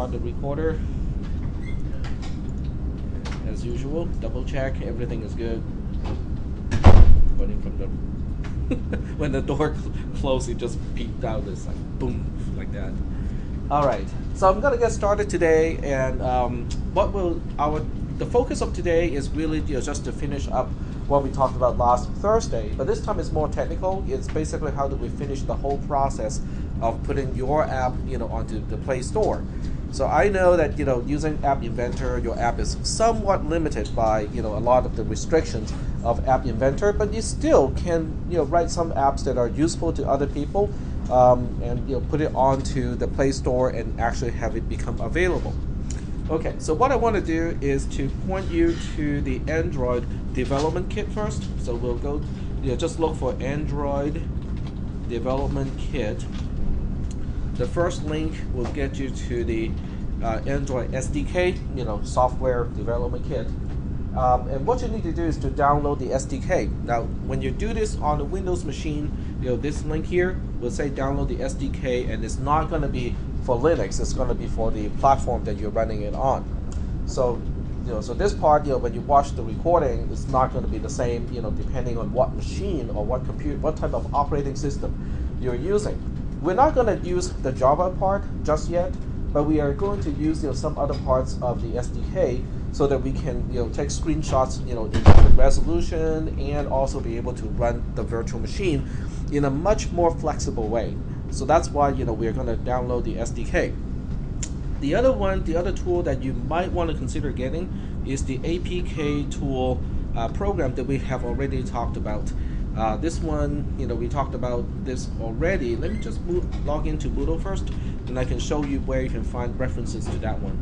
start the recorder. As usual, double check everything is good. Running from the when the door closed, it just peeped out. It's like boom, like that. All right, so I'm gonna get started today, and the focus of today is really just to finish up what we talked about last Thursday, but this time it's more technical. It's basically how do we finish the whole process of putting your app onto the Play Store. So I know that using App Inventor, your app is somewhat limited by a lot of the restrictions of App Inventor, but you still can write some apps that are useful to other people, and put it onto the Play Store and actually have it become available. Okay, so what I want to do is to point you to the Android development kit first. So we'll go, just look for Android development kit. The first link will get you to the Android SDK, software development kit. And what you need to do is to download the SDK. Now, when you do this on a Windows machine, this link here will say download the SDK, and it's not going to be for Linux. It's going to be for the platform that you're running it on. So, so this part, when you watch the recording, it's not going to be the same, depending on what machine or what computer, what type of operating system you're using. We're not going to use the Java part just yet, but we are going to use some other parts of the SDK so that we can take screenshots in different resolution and also be able to run the virtual machine in a much more flexible way. So that's why we're going to download the SDK. The other tool that you might want to consider getting is the Apk Tool program that we have already talked about. This one, we talked about this already. Let me just log into Moodle first, and I can show you where you can find references to that one.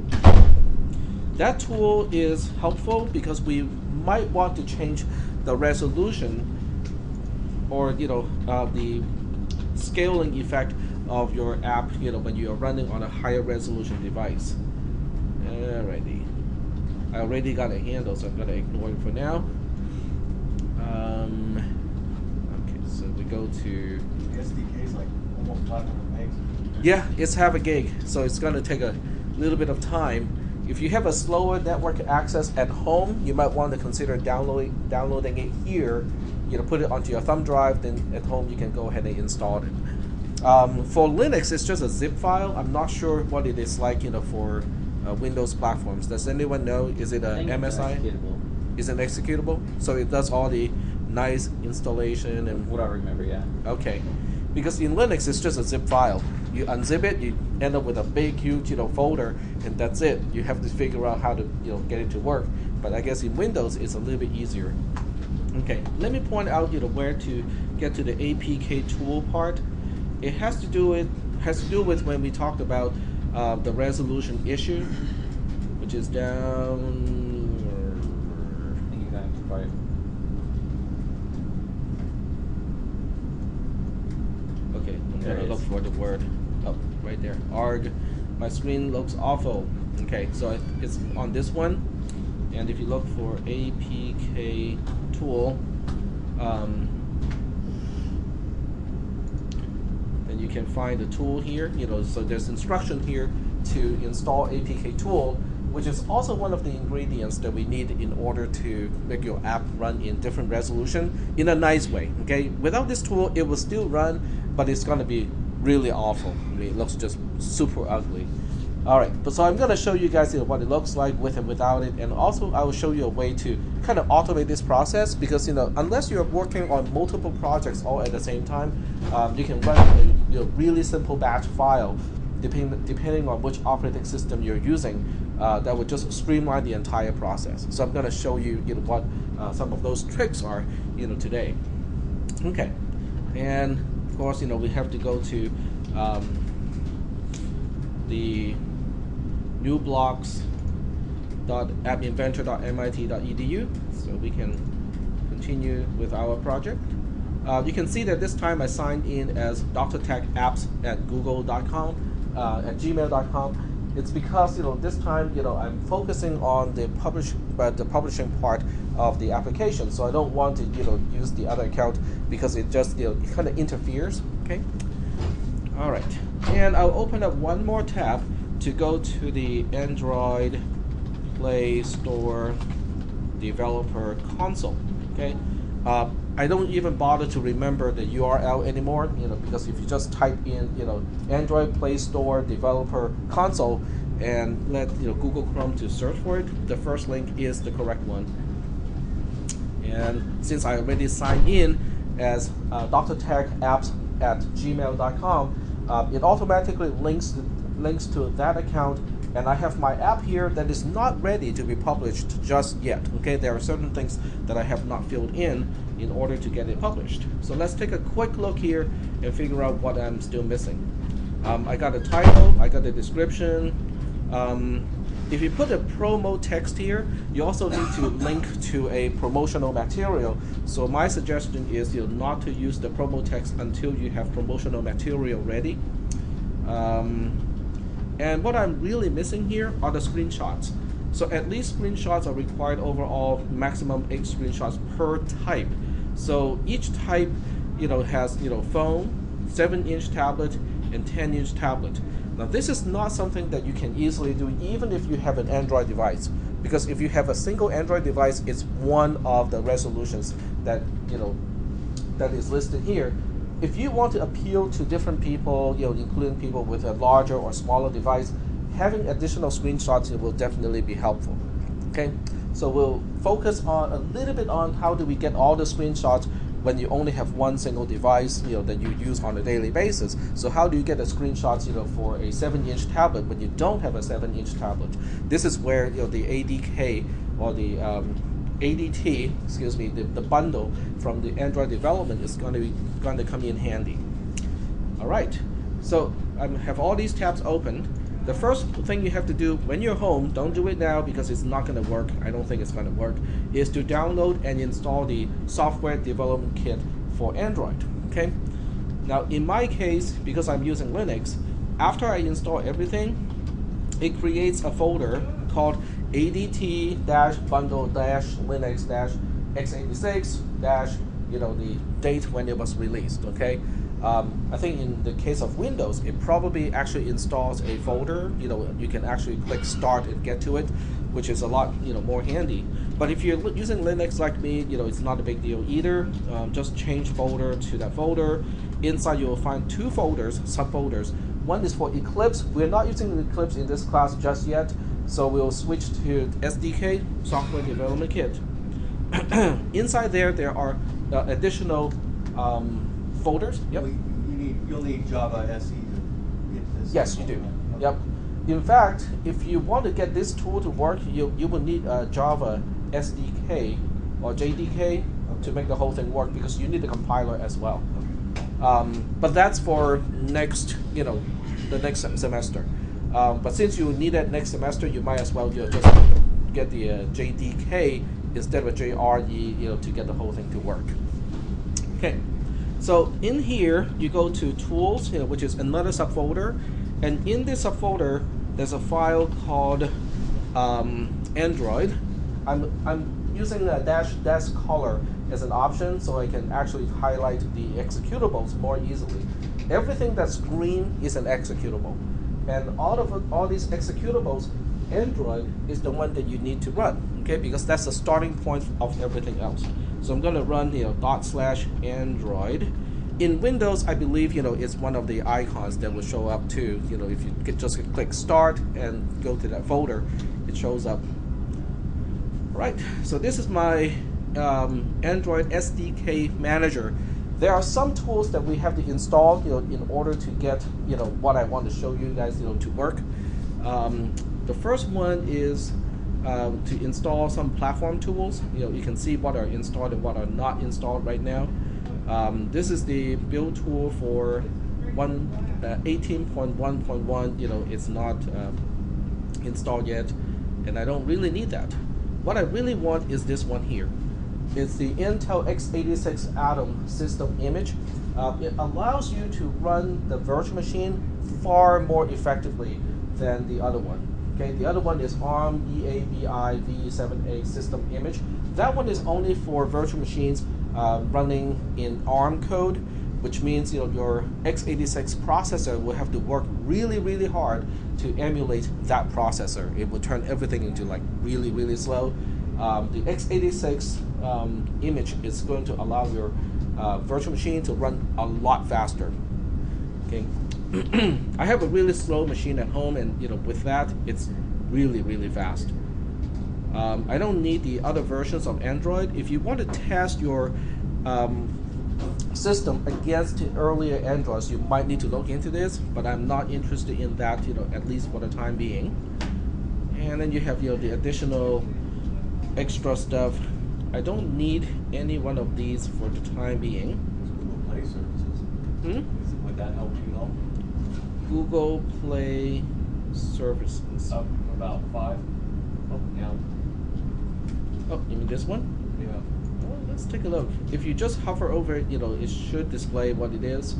That tool is helpful because we might want to change the resolution or the scaling effect of your app when you are running on a higher resolution device. Alrighty, I already got a handle, so I'm going to ignore it for now. Okay, so we go to the SDK is like almost 500 megs. Yeah, it's half a gig, so it's going to take a little bit of time. If you have a slower network access at home, you might want to consider downloading it here. Put it onto your thumb drive. Then at home you can go ahead and install it. For Linux, it's just a zip file. I'm not sure what it is like, for Windows platforms. Does anyone know? Is it a MSI? Is it executable? So it does all the nice installation and what I remember, yeah. Okay, because in Linux it's just a zip file. You unzip it, you end up with a big, huge, folder, and that's it. You have to figure out how to, get it to work. But I guess in Windows it's a little bit easier. Okay, let me point out, where to get to the Apk Tool part. It has to do with when we talked about the resolution issue, which is down. I think you got it right. Okay, I'm gonna look for the word. Oh, right there. Arg. My screen looks awful. Okay, so it's on this one, and if you look for Apk Tool, then you can find the tool here. So there's instruction here to install Apk Tool, which is also one of the ingredients that we need in order to make your app run in different resolution in a nice way. Okay, without this tool, it will still run, but it's going to be really awful. I mean, it looks just super ugly. All right, so I'm going to show you guys what it looks like with and without it, and also I will show you a way to kind of automate this process, because unless you're working on multiple projects all at the same time, you can run a really simple batch file, depending on which operating system you're using, that would just streamline the entire process. So I'm going to show you, what some of those tricks are, today. Okay, and of course, we have to go to the newblocks.appinventor.mit.edu, so we can continue with our project. You can see that this time I signed in as drtechapps@google.com, at gmail.com. It's because this time I'm focusing on the publishing part of the application, so I don't want to use the other account because it just it kind of interferes. Okay. All right, and I'll open up one more tab to go to the Android Play Store Developer Console. Okay, I don't even bother to remember the URL anymore, because if you just type in, Android Play Store Developer Console and let Google Chrome to search for it, the first link is the correct one. And since I already signed in as drtechapps@gmail.com, it automatically links to that account, and I have my app here that is not ready to be published just yet. Okay, there are certain things that I have not filled in order to get it published. So let's take a quick look here and figure out what I'm still missing. I got a title, I got a description. If you put a promo text here, you also need to link to a promotional material. So my suggestion is not to use the promo text until you have promotional material ready. And what I'm really missing here are the screenshots. So at least screenshots are required overall, maximum 8 screenshots per type. So each type, has phone, 7-inch tablet, and 10-inch tablet. Now this is not something that you can easily do even if you have an Android device, because if you have a single Android device, it's one of the resolutions that that is listed here. If you want to appeal to different people, including people with a larger or smaller device, having additional screenshots will definitely be helpful. Okay, so we'll focus on a little bit on how do we get all the screenshots when you only have one single device that you use on a daily basis. So how do you get the screenshots for a 7-inch tablet when you don't have a 7-inch tablet? This is where the ADK or the ADT, the bundle from the Android development is going to come in handy. All right, so I have all these tabs open. The first thing you have to do when you're home, don't do it now because it's not going to work, I don't think it's going to work, is to download and install the software development kit for Android. Okay. Now in my case, because I'm using Linux, after I install everything, it creates a folder called adt-bundle-linux-x86- the date when it was released. Okay. I think in the case of Windows, it probably actually installs a folder. You can actually click Start and get to it, which is a lot more handy. But if you're using Linux like me, it's not a big deal either. Just change folder to that folder. Inside you will find 2 folders, subfolders. One is for Eclipse. We're not using Eclipse in this class just yet, so we'll switch to SDK, Software Development Kit. Inside there are additional folders. Yep. You'll need Java SE to get this. Yes, you do. Yep. In fact, if you want to get this tool to work, you will need a Java SDK or JDK to make the whole thing work, because you need the compiler as well. But that's for next, the next semester. But since you need that next semester, you might as well just get the JDK instead of a JRE, to get the whole thing to work. Okay. So in here, you go to Tools, which is another subfolder, and in this subfolder, there's a file called Android. I'm using a dash color as an option, so I can actually highlight the executables more easily. Everything that's green is an executable, and all these executables, Android is the one that you need to run. Okay, because that's the starting point of everything else. So I'm going to run /Android. In Windows, I believe it's one of the icons that will show up too. If you just click Start and go to that folder, it shows up. Right. So this is my Android SDK manager. There are some tools that we have to install, in order to get what I want to show you guys, to work. The first one is to install some platform tools. You can see what are installed and what are not installed right now. This is the build tool for 18.1.1. It's not installed yet, and I don't really need that. What I really want is this one here. It's the Intel x86 Atom system image. It allows you to run the virtual machine far more effectively than the other one. Okay, the other one is ARM EABI V7A system image. That one is only for virtual machines running in ARM code. which means your x86 processor will have to work really, really hard to emulate that processor. It will turn everything into like really, really slow. The x86 image is going to allow your virtual machine to run a lot faster. Okay, I have a really slow machine at home, and with that, it's really, really fast. I don't need the other versions of Android. If you want to test your system against the earlier Androids, you might need to look into this, but I'm not interested in that, at least for the time being. And then you have the additional extra stuff. I don't need any one of these for the time being. Google Play services. Would that help you know? Google Play services. Up about 5. Oh, yeah. Oh, you mean this one? Yeah. Well, let's take a look. If you just hover over it, it should display what it is.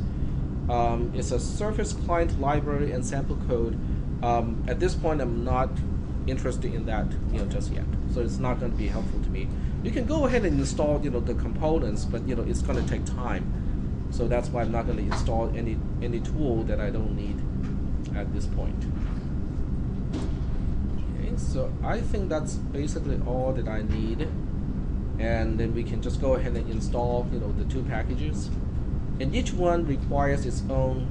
It's a Surface Client Library and Sample Code. At this point, I'm not interested in that, just yet. So it's not going to be helpful to me. You can go ahead and install, the components, but it's going to take time. So that's why I'm not going to install any tool that I don't need at this point. Okay, so I think that's basically all that I need. And then we can just go ahead and install, the 2 packages. And each one requires its own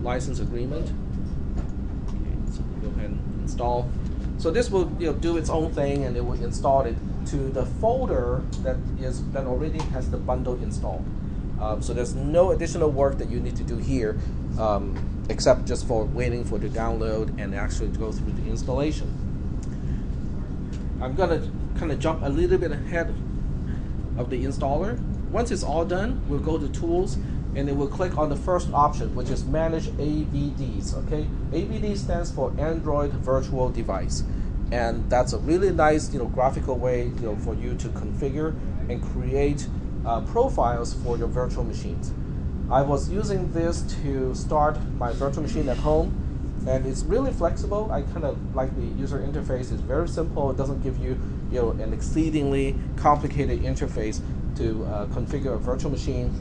license agreement. Okay, so we'll go ahead and install. So this will do its own thing, and it will install it to the folder that already has the bundle installed. So there's no additional work that you need to do here, except just for waiting for the download and actually go through the installation. I'm gonna kind of jump a little bit ahead of the installer. Once it's all done, we'll go to Tools, and then we'll click on the first option, which is Manage AVDs. Okay, AVD stands for Android Virtual Device, and that's a really nice, graphical way, for you to configure and create profiles for your virtual machines. I was using this to start my virtual machine at home, and it's really flexible. I kind of like the user interface. It's very simple. It doesn't give you, an exceedingly complicated interface to configure a virtual machine.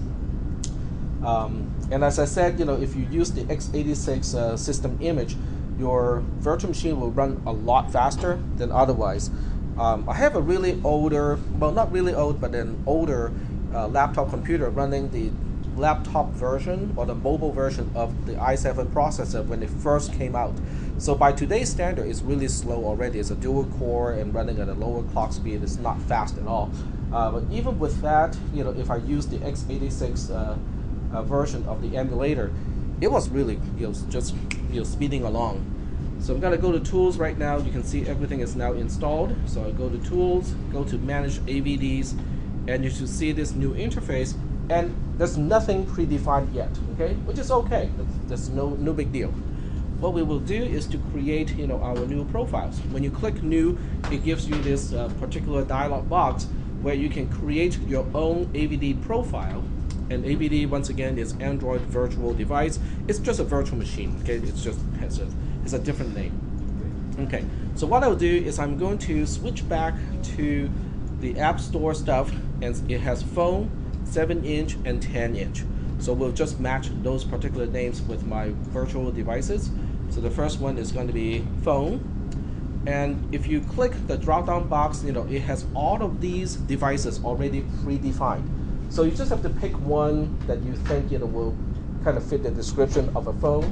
And as I said, if you use the x86 system image, your virtual machine will run a lot faster than otherwise. I have a really older, well, not really old, but an older laptop computer running the laptop version or the mobile version of the i7 processor when it first came out. So by today's standard, it's really slow already. It's a dual core and running at a lower clock speed. It's not fast at all. But even with that, if I use the x86 version of the emulator, it was really just speeding along. So I'm going to go to Tools right now. You can see everything is now installed. So I go to Tools, go to Manage AVDs, and you should see this new interface. And there's nothing predefined yet, okay? Which is okay. That's no big deal. What we will do is to create, our new profiles. When you click New, it gives you this particular dialog box where you can create your own AVD profile. And AVD, once again, is Android Virtual Device. It's just a virtual machine, okay? It's just it's a different name. Okay, so what I'll do is I'm going to switch back to the App Store stuff, and it has phone, 7-inch, and 10-inch. So we'll just match those particular names with my virtual devices. So the first one is going to be phone. And if you click the drop-down box, it has all of these devices already predefined. So you just have to pick one that you think will kind of fit the description of a phone.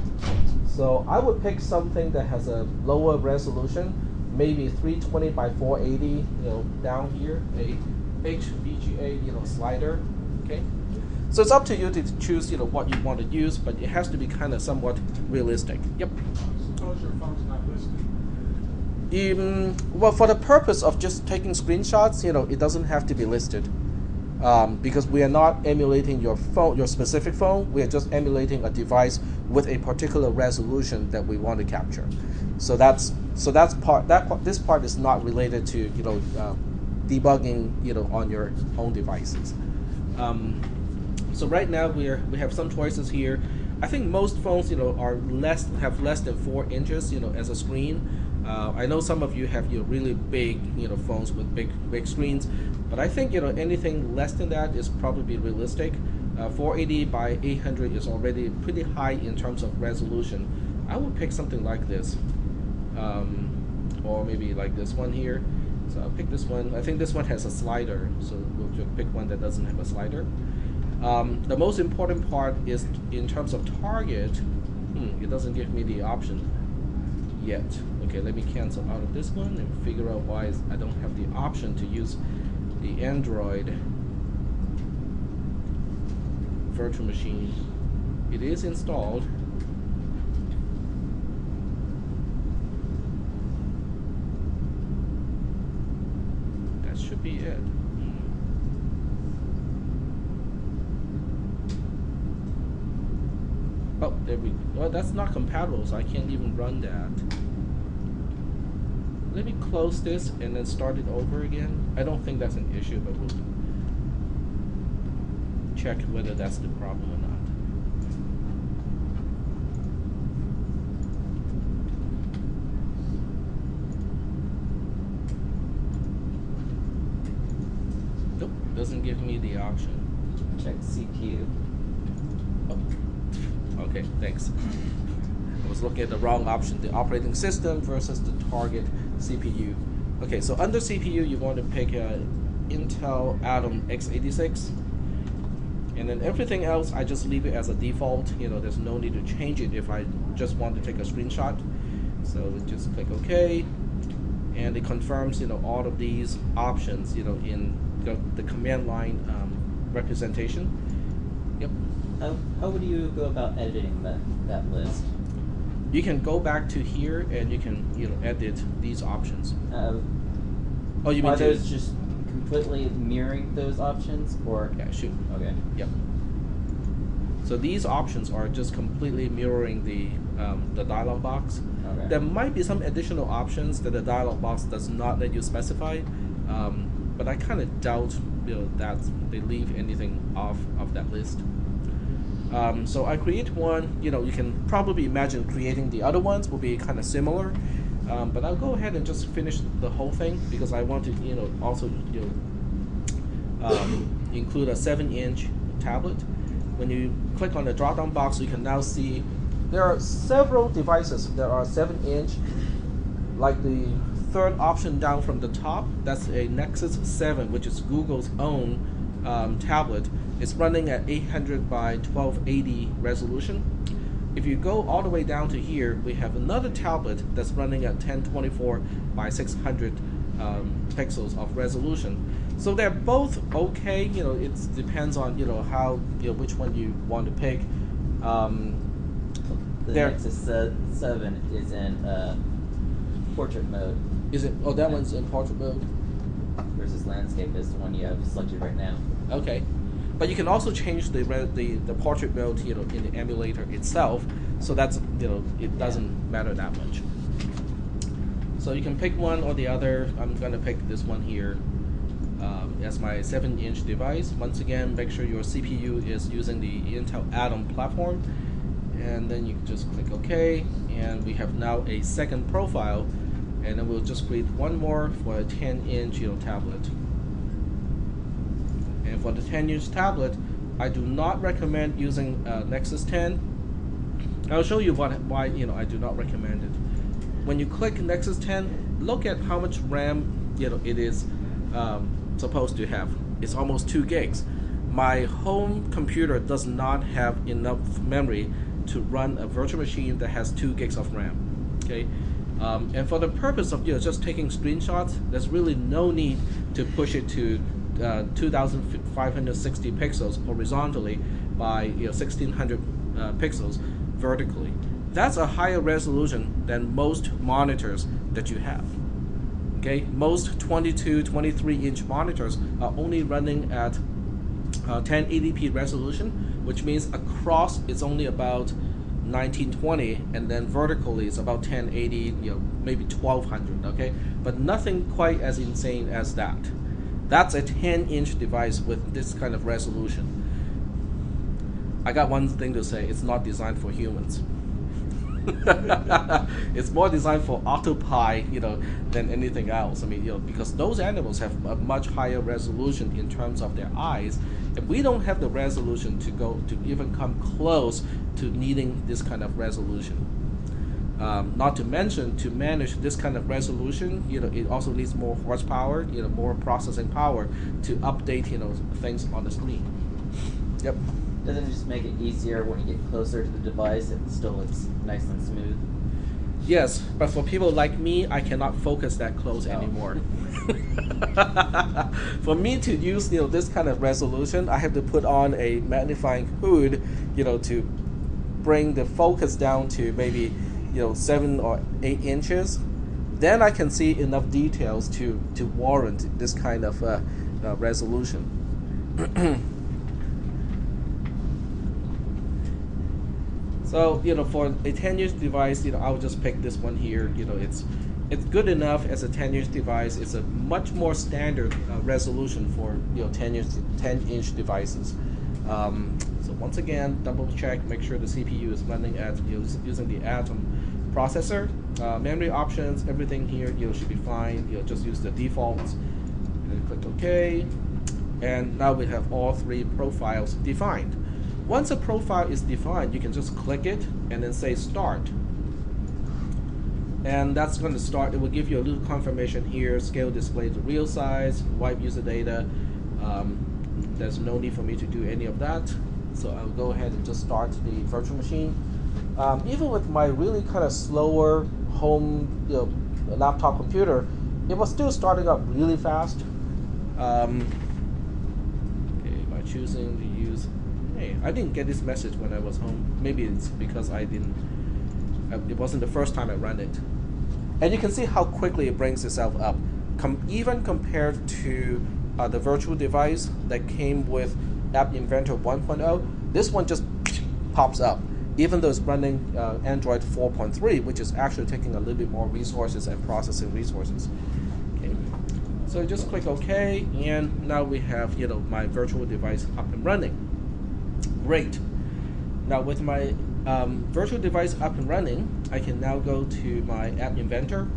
So I would pick something that has a lower resolution, maybe 320 by 480. Down here, a HVGA slider. Okay. So it's up to you to choose what you want to use, but it has to be kind of somewhat realistic. Yep. Suppose your phone's not listed. Well, for the purpose of just taking screenshots, it doesn't have to be listed. Because we are not emulating your specific phone. We are just emulating a device with a particular resolution that we want to capture. So this part is not related to debugging on your own devices. So right now we have some choices here. I think most phones have less than 4 inches as a screen. I know some of you have really big phones with big screens, but I think anything less than that is probably realistic. 480 by 800 is already pretty high in terms of resolution. I would pick something like this, or maybe like this one here. So I'll pick this one. I think this one has a slider, so we'll just pick one that doesn't have a slider. The most important part is in terms of target. It doesn't give me the option yet. Okay, let me cancel out of this one and figure out why I don't have the option to use the Android virtual machine. It is installed. That should be it. Oh, there we go. Well, that's not compatible, so I can't even run that. Let me close this and then start it over again. I don't think that's an issue, but we'll check whether that's the problem or not. Nope, doesn't give me the option. Check CPU. Oh. Okay, thanks. I was looking at the wrong option, the operating system versus the target CPU. Okay, so under CPU, you want to pick Intel Atom x86. And then everything else, I just leave it as a default. You know, there's no need to change it if I just want to take a screenshot. So we just click OK. And it confirms, you know, all of these options, you know, in the command line representation. Yep. How would you go about editing that list? You can go back to here and you can, you know, edit these options. Oh, you mean are those just completely mirroring those options, or? Yeah, shoot. Okay. Yep. So these options are just completely mirroring the dialog box. Okay. There might be some additional options that the dialog box does not let you specify, but I kind of doubt, you know, that they leave anything off of that list. So I create one. You know, you can probably imagine creating the other ones will be kind of similar, but I'll go ahead and just finish the whole thing because I want to, you know, also, you know, include a 7-inch tablet. When you click on the drop-down box, you can now see there are several devices that are 7-inch. Like the third option down from the top, that's a Nexus 7, which is Google's own tablet. It's running at 800 by 1280 resolution. If you go all the way down to here, we have another tablet that's running at 1024 by 600 pixels of resolution. So they're both okay. You know, it depends on, you know, how, you know, which one you want to pick. The Nexus 7 is in portrait mode. Is it? Oh, that one's in portrait mode. Versus landscape is the one you have selected right now. Okay, but you can also change the portrait mode, you know, in the emulator itself. So that's, you know, it doesn't matter that much. So you can pick one or the other. I'm gonna pick this one here as my 7-inch device. Once again, make sure your CPU is using the Intel Atom platform, and then you just click OK. And we have now a second profile, and then we'll just create one more for a 10-inch, you know, tablet. And for the 10-inch tablet, I do not recommend using Nexus 10. I'll show you why, you know, I do not recommend it. When you click Nexus 10, look at how much RAM, you know, it is supposed to have. It's almost 2 gigs. My home computer does not have enough memory to run a virtual machine that has 2 gigs of RAM. Okay, and for the purpose of, you know, just taking screenshots, there's really no need to push it to 2,560 pixels horizontally by, you know, 1,600 pixels vertically. That's a higher resolution than most monitors that you have. Okay, most 22, 23-inch monitors are only running at 1080p resolution, which means across it's only about 1920, and then vertically it's about 1080, you know, maybe 1200. Okay, but nothing quite as insane as that. That's a 10-inch device with this kind of resolution. I got one thing to say: it's not designed for humans. It's more designed for octopi, than anything else. I mean, because those animals have a much higher resolution in terms of their eyes, and we don't have the resolution to even come close to needing this kind of resolution. Not to mention, to manage this kind of resolution, it also needs more horsepower, more processing power to update, things on the screen. Yep. Doesn't it just make it easier when you get closer to the device? It still looks nice and smooth. Yes, but for people like me, I cannot focus that close anymore. For me to use, this kind of resolution, I have to put on a magnifying hood, to bring the focus down to maybe 7 or 8 inches. Then I can see enough details to warrant this kind of resolution. So for a 10-inch device, I'll just pick this one here. It's good enough as a 10-inch device. It's a much more standard resolution for 10-inch devices. So once again, double check, make sure the CPU is running at using the Atom processor. Memory options, everything here should be fine. Just use the defaults. And click OK. And now we have all 3 profiles defined. Once a profile is defined, you can just click it and then say Start. And that's going to start. It will give you a little confirmation here, scale display to real size, wipe user data. There's no need for me to do any of that. So I'll go ahead and just start the virtual machine. Even with my really kind of slower home laptop computer, it was still starting up really fast. Okay, by choosing to use, hey, I didn't get this message when I was home. Maybe it's because it wasn't the first time I ran it. And you can see how quickly it brings itself up. Even compared to the virtual device that came with App Inventor 1.0, this one just pops up, even though it's running Android 4.3, which is actually taking a little bit more resources and processing resources. Okay. So just click OK, and now we have my virtual device up and running. Great. Now with my virtual device up and running, I can now go to my App Inventor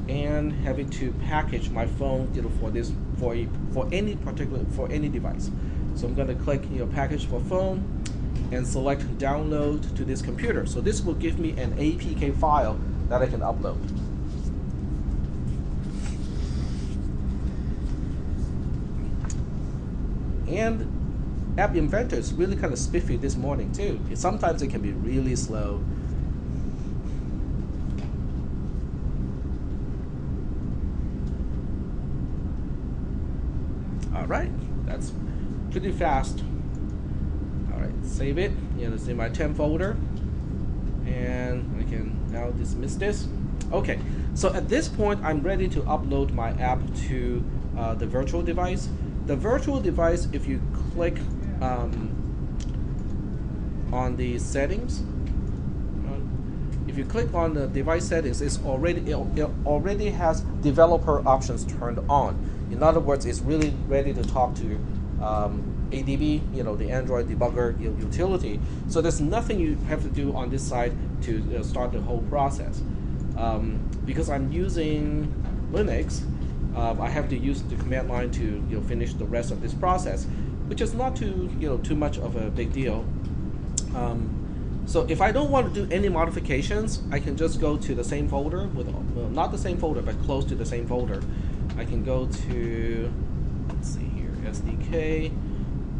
and have it to package my phone for any device. So I'm going to click package for phone and select download to this computer. So this will give me an APK file that I can upload. And App Inventor is really kind of spiffy this morning too. Sometimes it can be really slow. All right, that's pretty fast. All right, save it. It's in my temp folder, and I can now dismiss this. Okay, so at this point, I'm ready to upload my app to the virtual device. The virtual device, if you click on the settings, if you click on the device settings, it already has developer options turned on. In other words, it's really ready to talk to ADB, the Android debugger utility. So there's nothing you have to do on this side to start the whole process. Because I'm using Linux, I have to use the command line to finish the rest of this process, which is not too much of a big deal. So if I don't want to do any modifications, I can just go to the same folder not the same folder, but close to the same folder. I can go to, let's see here, SDK,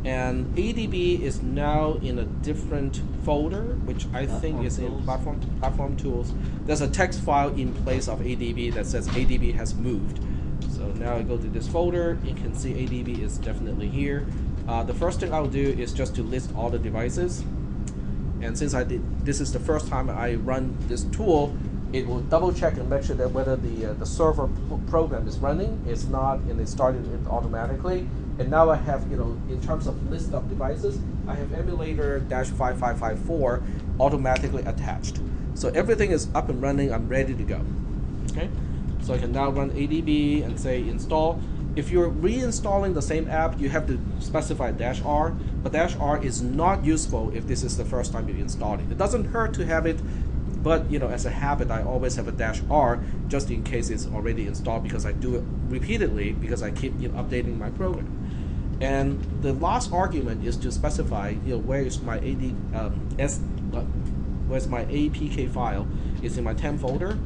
and ADB is now in a different folder, which I think is in platform tools. There's a text file in place of ADB that says ADB has moved. So now I go to this folder. You can see ADB is definitely here. The first thing I'll do is just to list all the devices. And since this is the first time I run this tool, it will double check and make sure that whether the server program is running. It's not, and it started it automatically. And now I have, in terms of list of devices, I have emulator-5554 automatically attached. So everything is up and running. I'm ready to go. Okay, so I can now run ADB and say install. If you're reinstalling the same app, you have to specify -R, but -R is not useful if this is the first time you install it. It doesn't hurt to have it But as a habit, I always have a -R just in case it's already installed, because I do it repeatedly because I keep updating my program. And the last argument is to specify where is my where's my APK file. It's in my temp folder,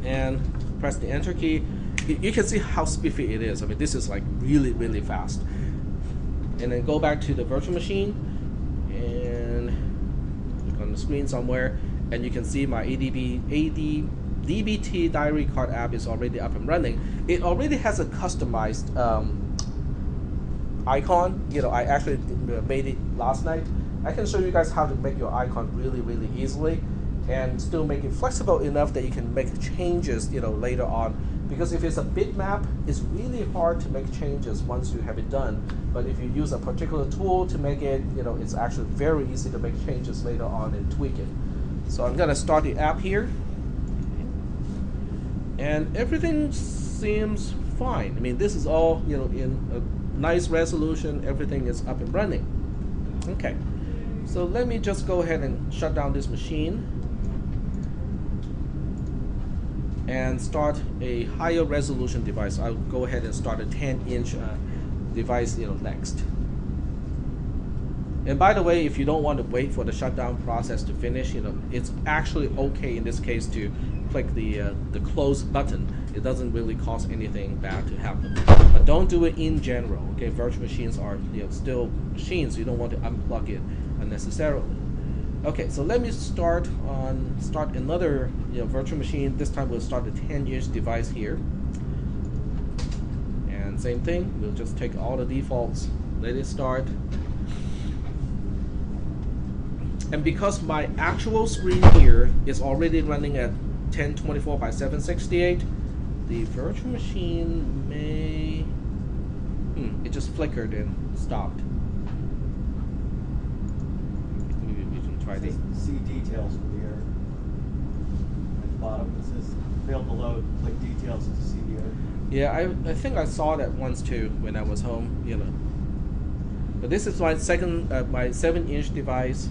and press the enter key. You can see how spiffy it is. I mean, this is like really fast. And then go back to the virtual machine and look on the screen somewhere, and you can see my DBT diary card app is already up and running. It already has a customized icon. I actually made it last night. I can show you guys how to make your icon really easily, and still make it flexible enough that you can make changes later on. Because if it's a bitmap, it's really hard to make changes once you have it done. But if you use a particular tool to make it, it's actually very easy to make changes later on and tweak it. So I'm gonna start the app here, and everything seems fine. I mean, this is all in a nice resolution. Everything is up and running. Okay, so let me just go ahead and shut down this machine and start a higher resolution device. I'll go ahead and start a 10-inch device next. And by the way, if you don't want to wait for the shutdown process to finish, it's actually okay in this case to click the close button. It doesn't really cause anything bad to happen. But don't do it in general. Okay, virtual machines are still machines. You don't want to unplug it unnecessarily. Okay, so let me start another virtual machine. This time we'll start a 10-inch device here. And same thing, we'll just take all the defaults, let it start. And because my actual screen here is already running at 1024 by 768, the virtual machine may... it just flickered and stopped. Try the... See details from the error. At the bottom it says failed to load, click details to see the error. Yeah, I think I saw that once too when I was home, But this is my second, my 7-inch device.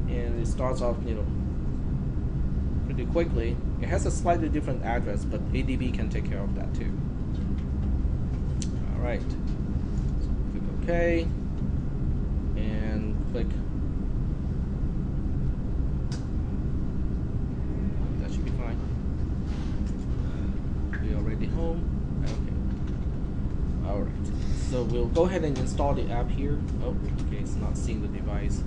And it starts off, pretty quickly. It has a slightly different address, but ADB can take care of that too. All right. So click OK, and click. That should be fine. We're already home. Okay. All right. So we'll go ahead and install the app here. Oh, okay. It's not seeing the device.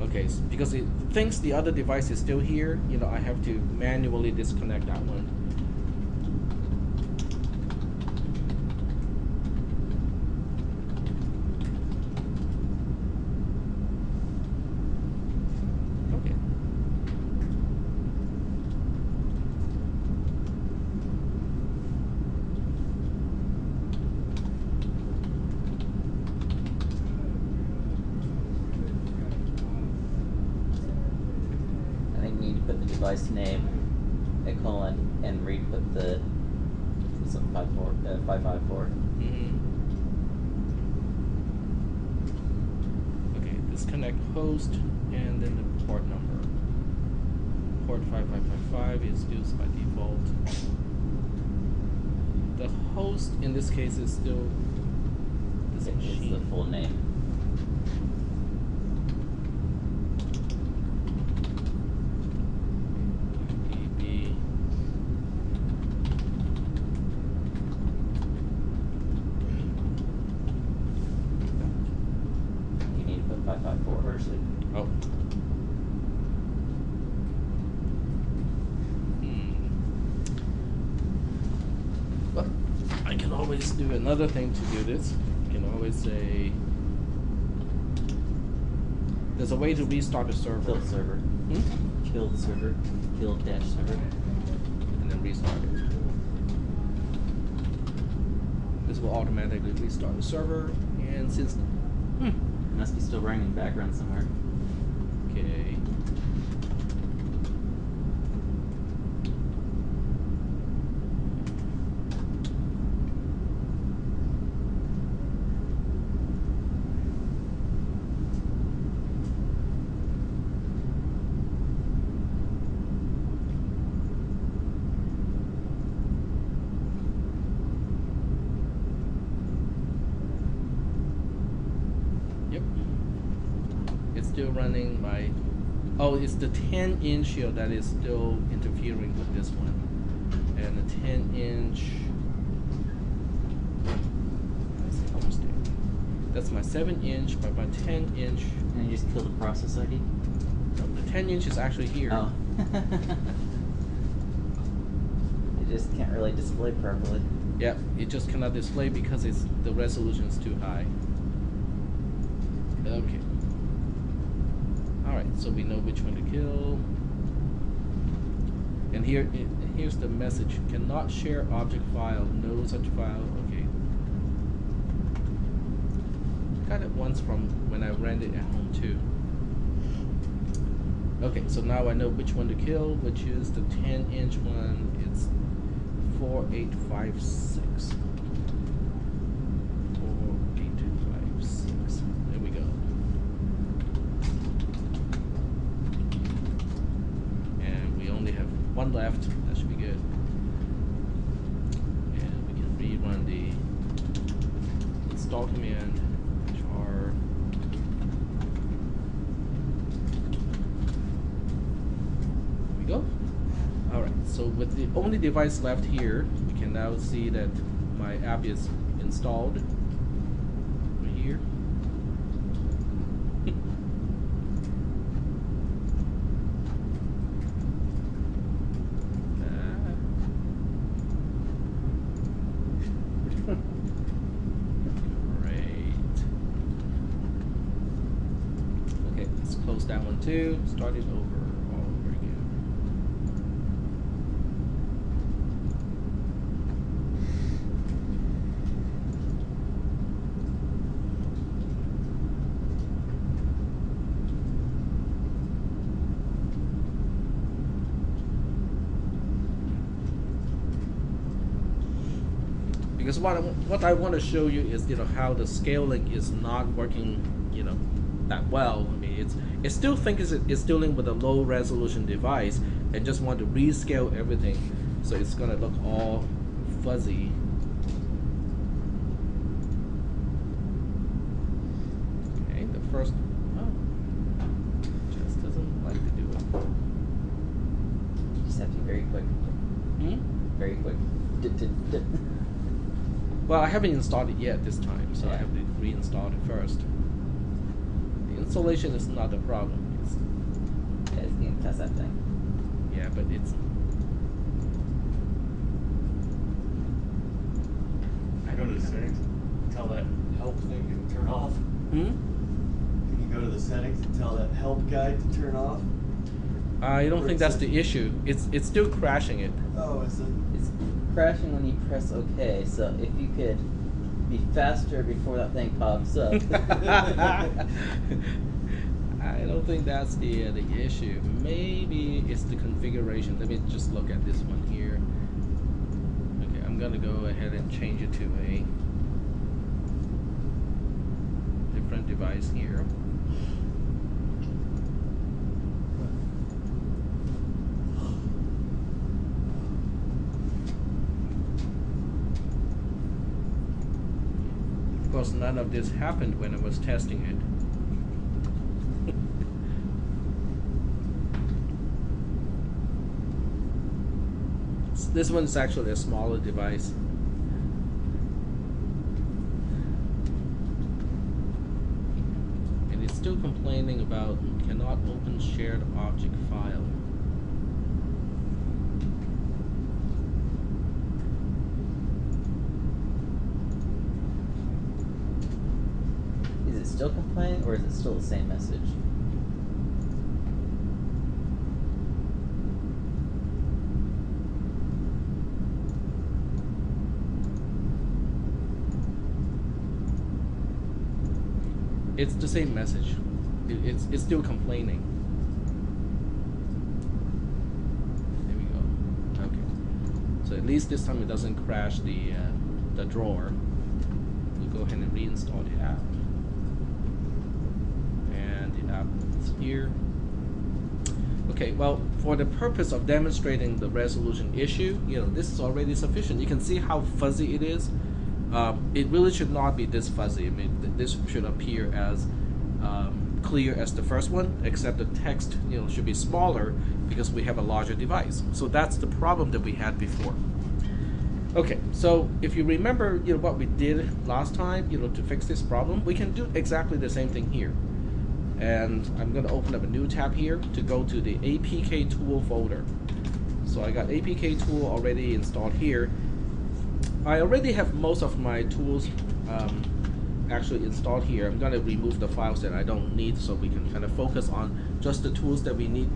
Okay, because it thinks the other device is still here, I have to manually disconnect that one. Okay. Put the device name, a colon, and re-put the 554. Okay, disconnect host, and then the port number. Port 5555 is used by default. The host in this case is still this machine. It's the full name. Oh. But I can always do another thing to do this. I can always say there's a way to restart the server. Kill the server. Kill the server. Kill dash server. And then restart it. This will automatically restart the server, and since it must be still running in the background somewhere. Okay. still running my. Oh, it's the 10-inch here that is still interfering with this one, and the 10-inch. That's my 7-inch, but my 10-inch. And you just kill the process ID? No, the 10-inch is actually here. Oh. It just can't really display properly. Yeah, it just cannot display because the resolution is too high. Okay. Alright, so we know which one to kill. And here's the message. Cannot share object file. No such file. Okay. Got it once from when I ran it at home too. Okay, so now I know which one to kill, which is the 10-inch one. It's 4856. 4856. There we go. And we only have one left. That should be good. And we can rerun the install command. Go. Alright, so with the only device left here, we can now see that my app is installed right here. Great. Okay, let's close that one too. Start it over. Because what I want to show you is how the scaling is not working that well. I mean it still thinks it's dealing with a low resolution device and just want to rescale everything, so it's gonna look all fuzzy. Okay, the first just doesn't like to do it. You just have to be very quick. Very quick. Well, I haven't installed it yet this time, so I have to reinstall it first. The installation is not the problem. It's going to test that thing. Yeah, but it's. I go to the settings, tell that help thing to turn off. Hmm? Can you go to the settings and tell that help guide to turn off? I don't think that's the issue. It's still crashing it. Oh, is it? It's crashing when you press OK, so if you could be faster before that thing pops up. I don't think that's the issue. Maybe it's the configuration. Let me just look at this one here. Okay, I'm gonna go ahead and change it to a different device here. Of course, none of this happened when I was testing it. This one's actually a smaller device. And it's still complaining about cannot open shared object file. Is it still complaining, or is it still the same message? It's the same message. It's still complaining. There we go. Okay. So at least this time it doesn't crash the drawer. We'll go ahead and reinstall the app. And the app is here. Okay, well, for the purpose of demonstrating the resolution issue, this is already sufficient. You can see how fuzzy it is. It really should not be this fuzzy. I mean, this should appear as clear as the first one, except the text should be smaller because we have a larger device. So that's the problem that we had before. Okay, so if you remember what we did last time to fix this problem, we can do exactly the same thing here. And I'm going to open up a new tab here to go to the Apk Tool folder. So I got Apk Tool already installed here. I already have most of my tools actually installed here. I'm going to remove the files that I don't need so we can kind of focus on just the tools that we need.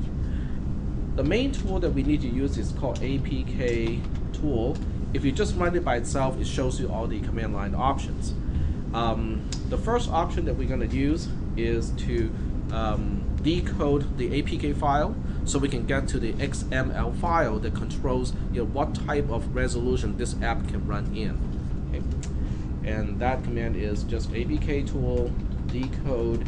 The main tool that we need to use is called Apk Tool. If you just run it by itself, it shows you all the command line options. The first option that we're going to use is to decode the APK file so we can get to the XML file that controls what type of resolution this app can run in. Okay? And that command is just Apk Tool decode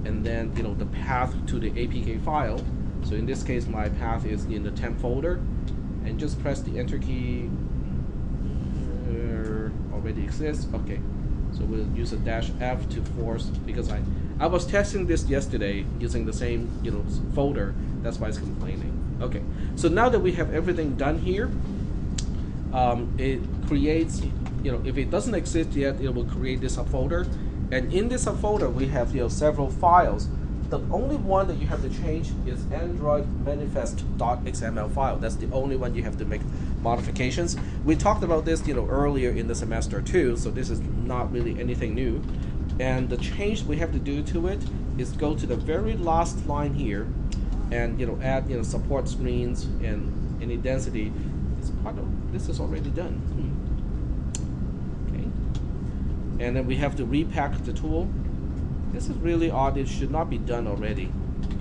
and then the path to the APK file. So in this case my path is in the temp folder, and just press the enter key. Already exists. Okay, so we'll use a -F to force, because I was testing this yesterday using the same folder. That's why it's complaining. Okay, so now that we have everything done here, it creates if it doesn't exist yet, it will create this subfolder, and in this subfolder we have several files. The only one that you have to change is Android manifest.xml file. That's the only one you have to make modifications. We talked about this earlier in the semester too, so this is not really anything new. And the change we have to do to it is go to the very last line here and add support screens and any density. It's part of this is already done. Okay, and then we have to repack the tool. This is really odd. It should not be done already.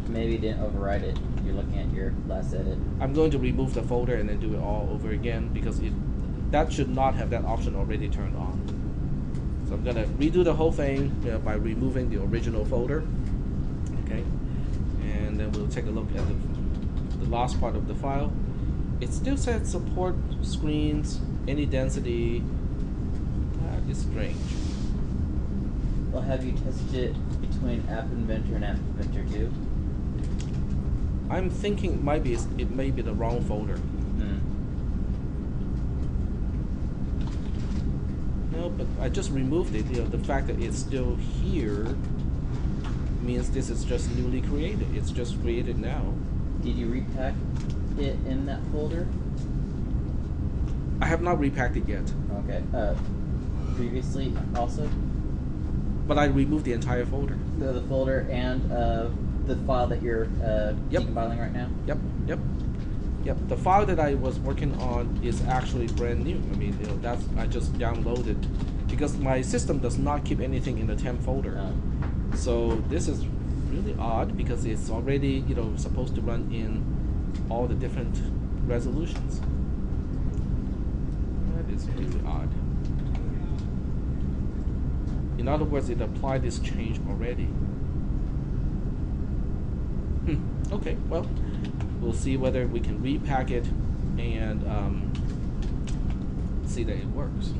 Maybe you didn't override it. You're looking at your last edit. I'm going to remove the folder and then do it all over again because that should not have that option already turned on. So I'm going to redo the whole thing by removing the original folder. Okay, and then we'll take a look at the last part of the file. It still says support screens, any density. That is strange. Well, have you tested it between App Inventor and App Inventor 2? I'm thinking it may be the wrong folder. No, but I just removed it. The fact that it's still here means this is just newly created. It's just created now. Did you repack it in that folder? I have not repacked it yet. Okay. Previously also? But I removed the entire folder. The folder and the file that you're decompiling right now? Yep. The file that I was working on is actually brand new. I mean, I just downloaded because my system does not keep anything in the temp folder. So this is really odd because it's already supposed to run in all the different resolutions. That is really odd. In other words, it applied this change already. Okay, well, we'll see whether we can repack it and see that it works.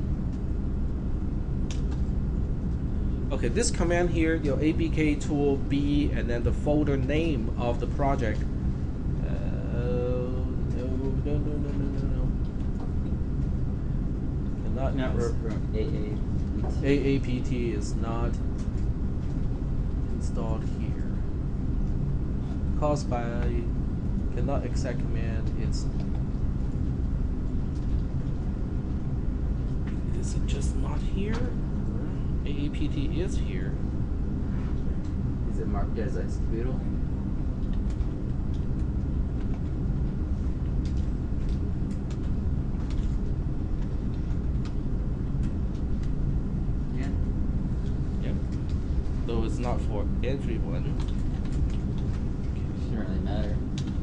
Okay, this command here, Apk Tool B, and then the folder name of the project. No. Cannot Network from AAPT is not installed here. Caused by cannot exec command. Is it just not here? AAPT is here. Is it marked as executable? Though it's not for everyone. Shouldn't really matter.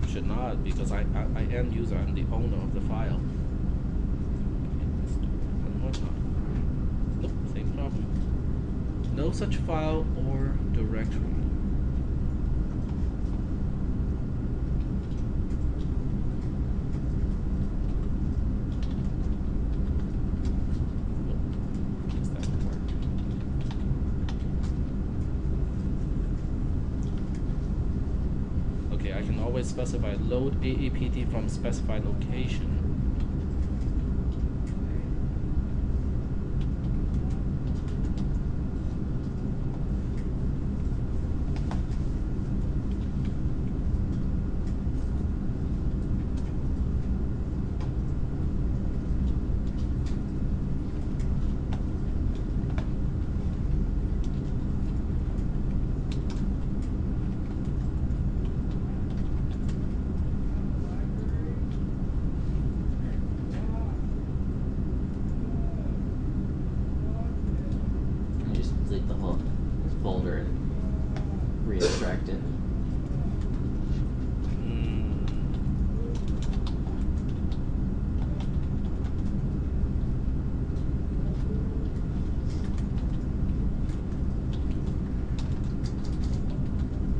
Should not, because I am user, I'm the owner of the file. Okay, let's do it one more time. Nope, same problem. No such file or directory. I can always specify load AAPT from specified location. Delete the whole folder and re-extract it.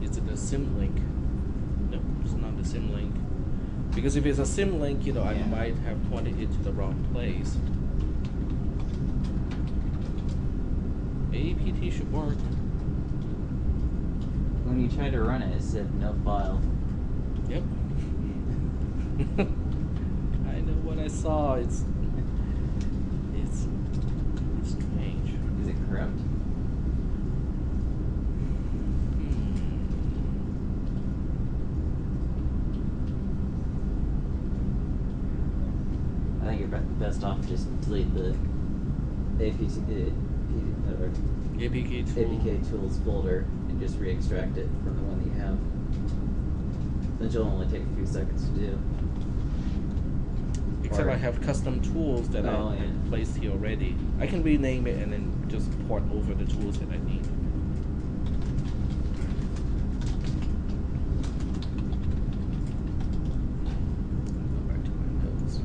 Is it a symlink? No, it's not a symlink. Because if it's a symlink, you know, I might have pointed it to the wrong place. APT should work. When you try to run it, it said no file. Yep. I know what I saw. It's strange. Is it corrupt? I think you're best off just delete the APK tool. APK tools folder and just re-extract it from the one that you have. Then it'll only take a few seconds to do. Except I have custom tools that I placed here already. I can rename it and then just port over the tools that I need. Go back to my notes.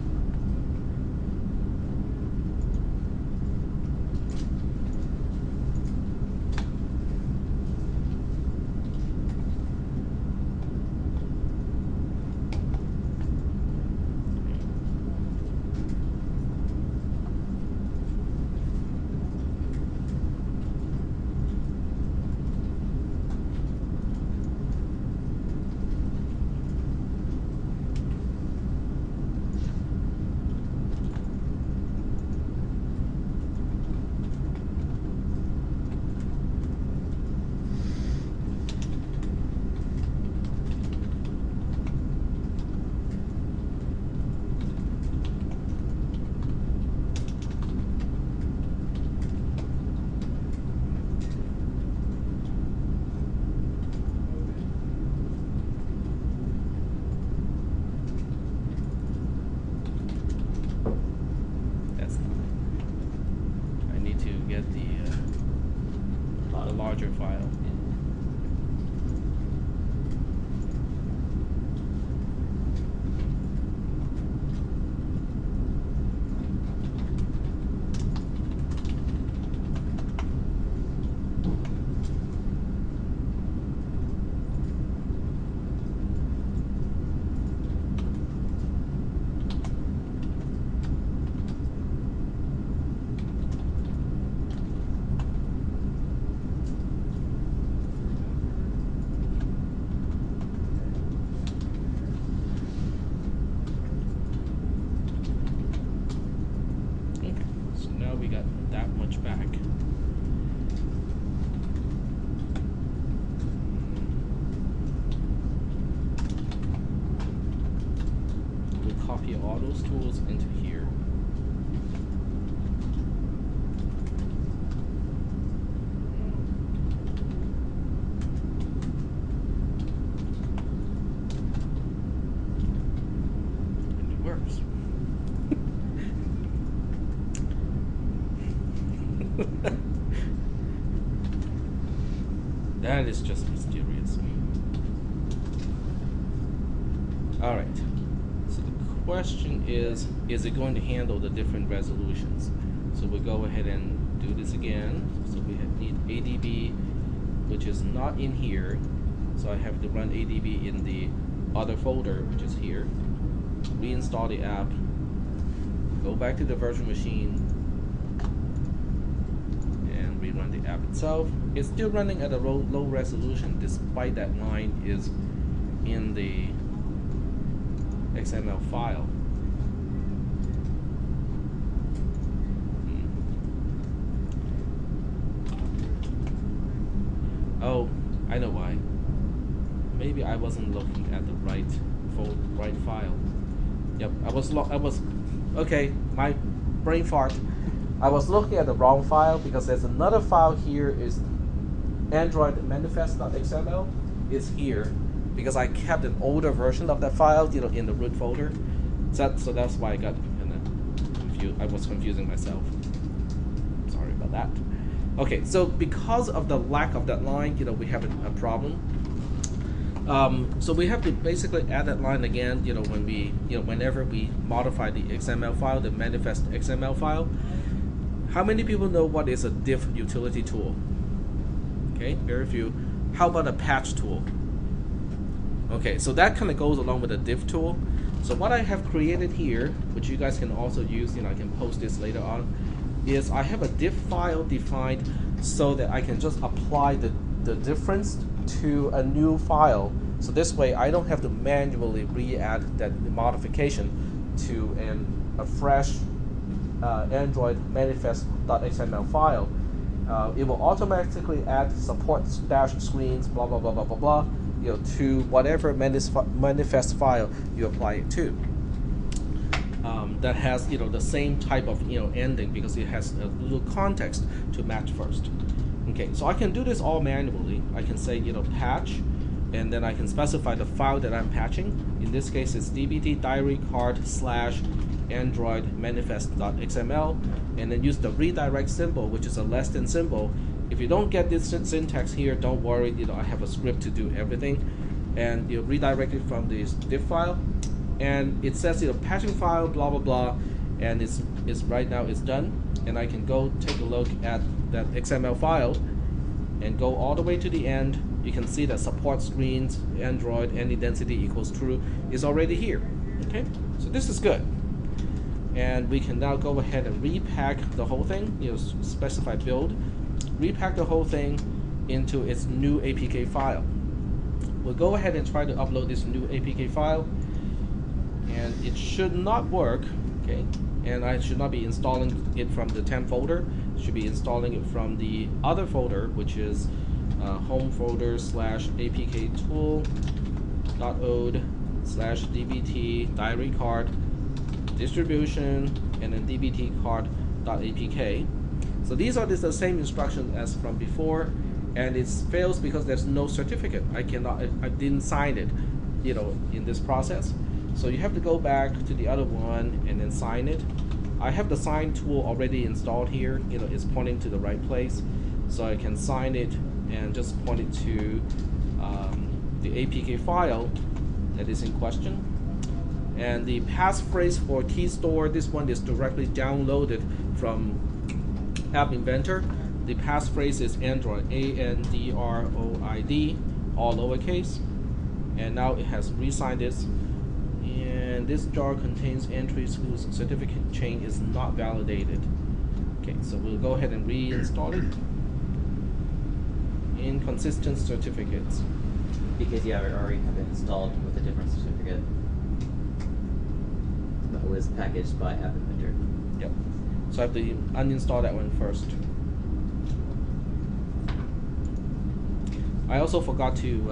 larger file. All those tools into here. And it works. That is just mysterious. All right. Question is it going to handle the different resolutions? So we'll go ahead and do this again. So we need ADB, which is not in here. So I have to run ADB in the other folder, which is here. Reinstall the app. Go back to the virtual machine and rerun the app itself. It's still running at a low resolution, despite that line is in the XML file. Oh, I know why. Maybe I wasn't looking at the right file. Yep, I was okay, my brain fart. I was looking at the wrong file because there's another file here, is Android manifest.xml is here because I kept an older version of that file, you know, in the root folder. So that's why I got confused. I was confusing myself. Sorry about that. Okay, so because of the lack of that line, you know, we have a problem. So we have to basically add that line again, you know, when we, you know, whenever we modify the XML file, the manifest XML file. How many people know what is a diff utility tool? Okay, very few. How about a patch tool? Okay, so that kind of goes along with a diff tool. So what I have created here, which you guys can also use, you know, I can post this later on, is I have a diff file defined so that I can just apply the difference to a new file. So this way I don't have to manually re-add that modification to a fresh Android manifest.xml file. It will automatically add support dash screens, blah blah blah blah blah blah, you know, to whatever manifest file you apply it to. That has, you know, the same type of, you know, ending because it has a little context to match first. Okay, so I can do this all manually. I can say, you know, patch, and then I can specify the file that I'm patching. In this case, it's dbt diary card / Android manifest.xml, and then use the redirect symbol, which is a less than symbol. If you don't get this syntax here, don't worry, you know, I have a script to do everything, and you redirect it from this diff file, and it says, you know, patching file, blah blah blah, and it's right now it's done, and I can go take a look at that XML file and go all the way to the end. You can see that support screens, Android, any density equals true is already here. Okay, so this is good. And we can now go ahead and repack the whole thing, you know, specify build, repack the whole thing into its new APK file. We'll go ahead and try to upload this new APK file, and it should not work, okay? And I should not be installing it from the temp folder, should be installing it from the other folder, which is home folder /apk tool.ode /dbt diary card distribution, and then dbt card.apk. So these are the same instructions as from before, and it fails because there's no certificate. I didn't sign it, you know, in this process. So you have to go back to the other one and then sign it. I have the sign tool already installed here, you know, it's pointing to the right place, so I can sign it and just point it to the APK file that is in question. And the passphrase for key store, this one is directly downloaded from App Inventor. The passphrase is Android, ANDROID, all lowercase. And now it has re-signed this. And this jar contains entries whose certificate chain is not validated. Okay, so we'll go ahead and reinstall it. Inconsistent certificates. Because you already have it installed with a different certificate that was packaged by App Inventor. Yep. So I have to uninstall that one first. I also forgot to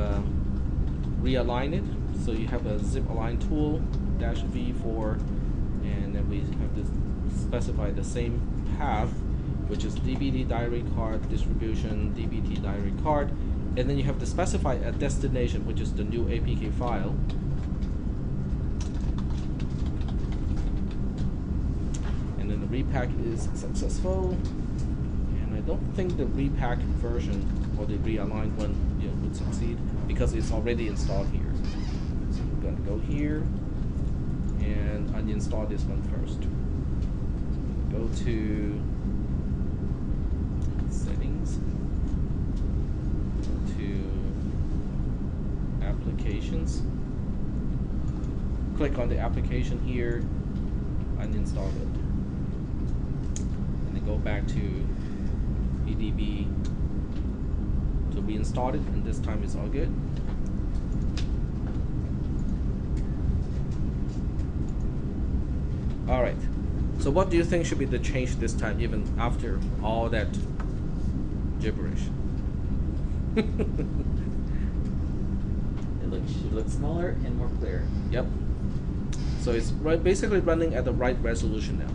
realign it. So you have a zip align tool -V for, and then we have to specify the same path, which is dbt diary card distribution, dbt diary card, and then you have to specify a destination, which is the new APK file. And then the repack is successful, and I don't think the repack version or the realigned one, you know, would succeed because it's already installed here. So we're going to go here and uninstall this one first. Go to settings, go to applications, click on the application here, uninstall it, and then go back to EDB to reinstall it, and this time it's all good. All right. So what do you think should be the change this time, even after all that gibberish? It should look smaller and more clear. Yep. So it's basically running at the right resolution now.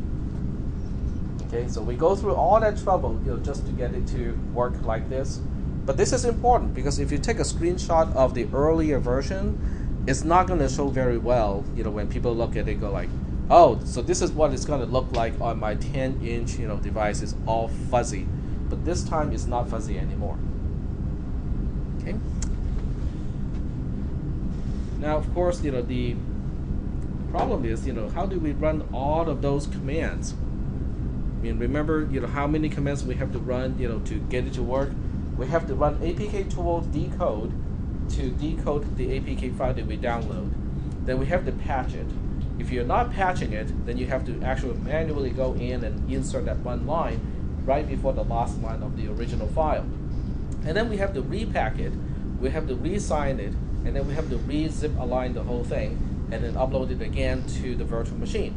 Okay, so we go through all that trouble, just to get it to work like this. But this is important because if you take a screenshot of the earlier version, it's not going to show very well. When people look at it, go like, "Oh, so this is what it's going to look like on my 10-inch, device. It's all fuzzy." But this time, it's not fuzzy anymore. Okay. Now, of course, the problem is, how do we run all of those commands? I mean, remember, how many commands we have to run, to get it to work? We have to run Apk Tool decode to decode the Apk file that we download. Then we have to patch it. If you're not patching it, then you have to actually manually go in and insert that one line right before the last line of the original file. And then we have to repack it, we have to re-sign it, and then we have to re-zip align the whole thing, and then upload it again to the virtual machine.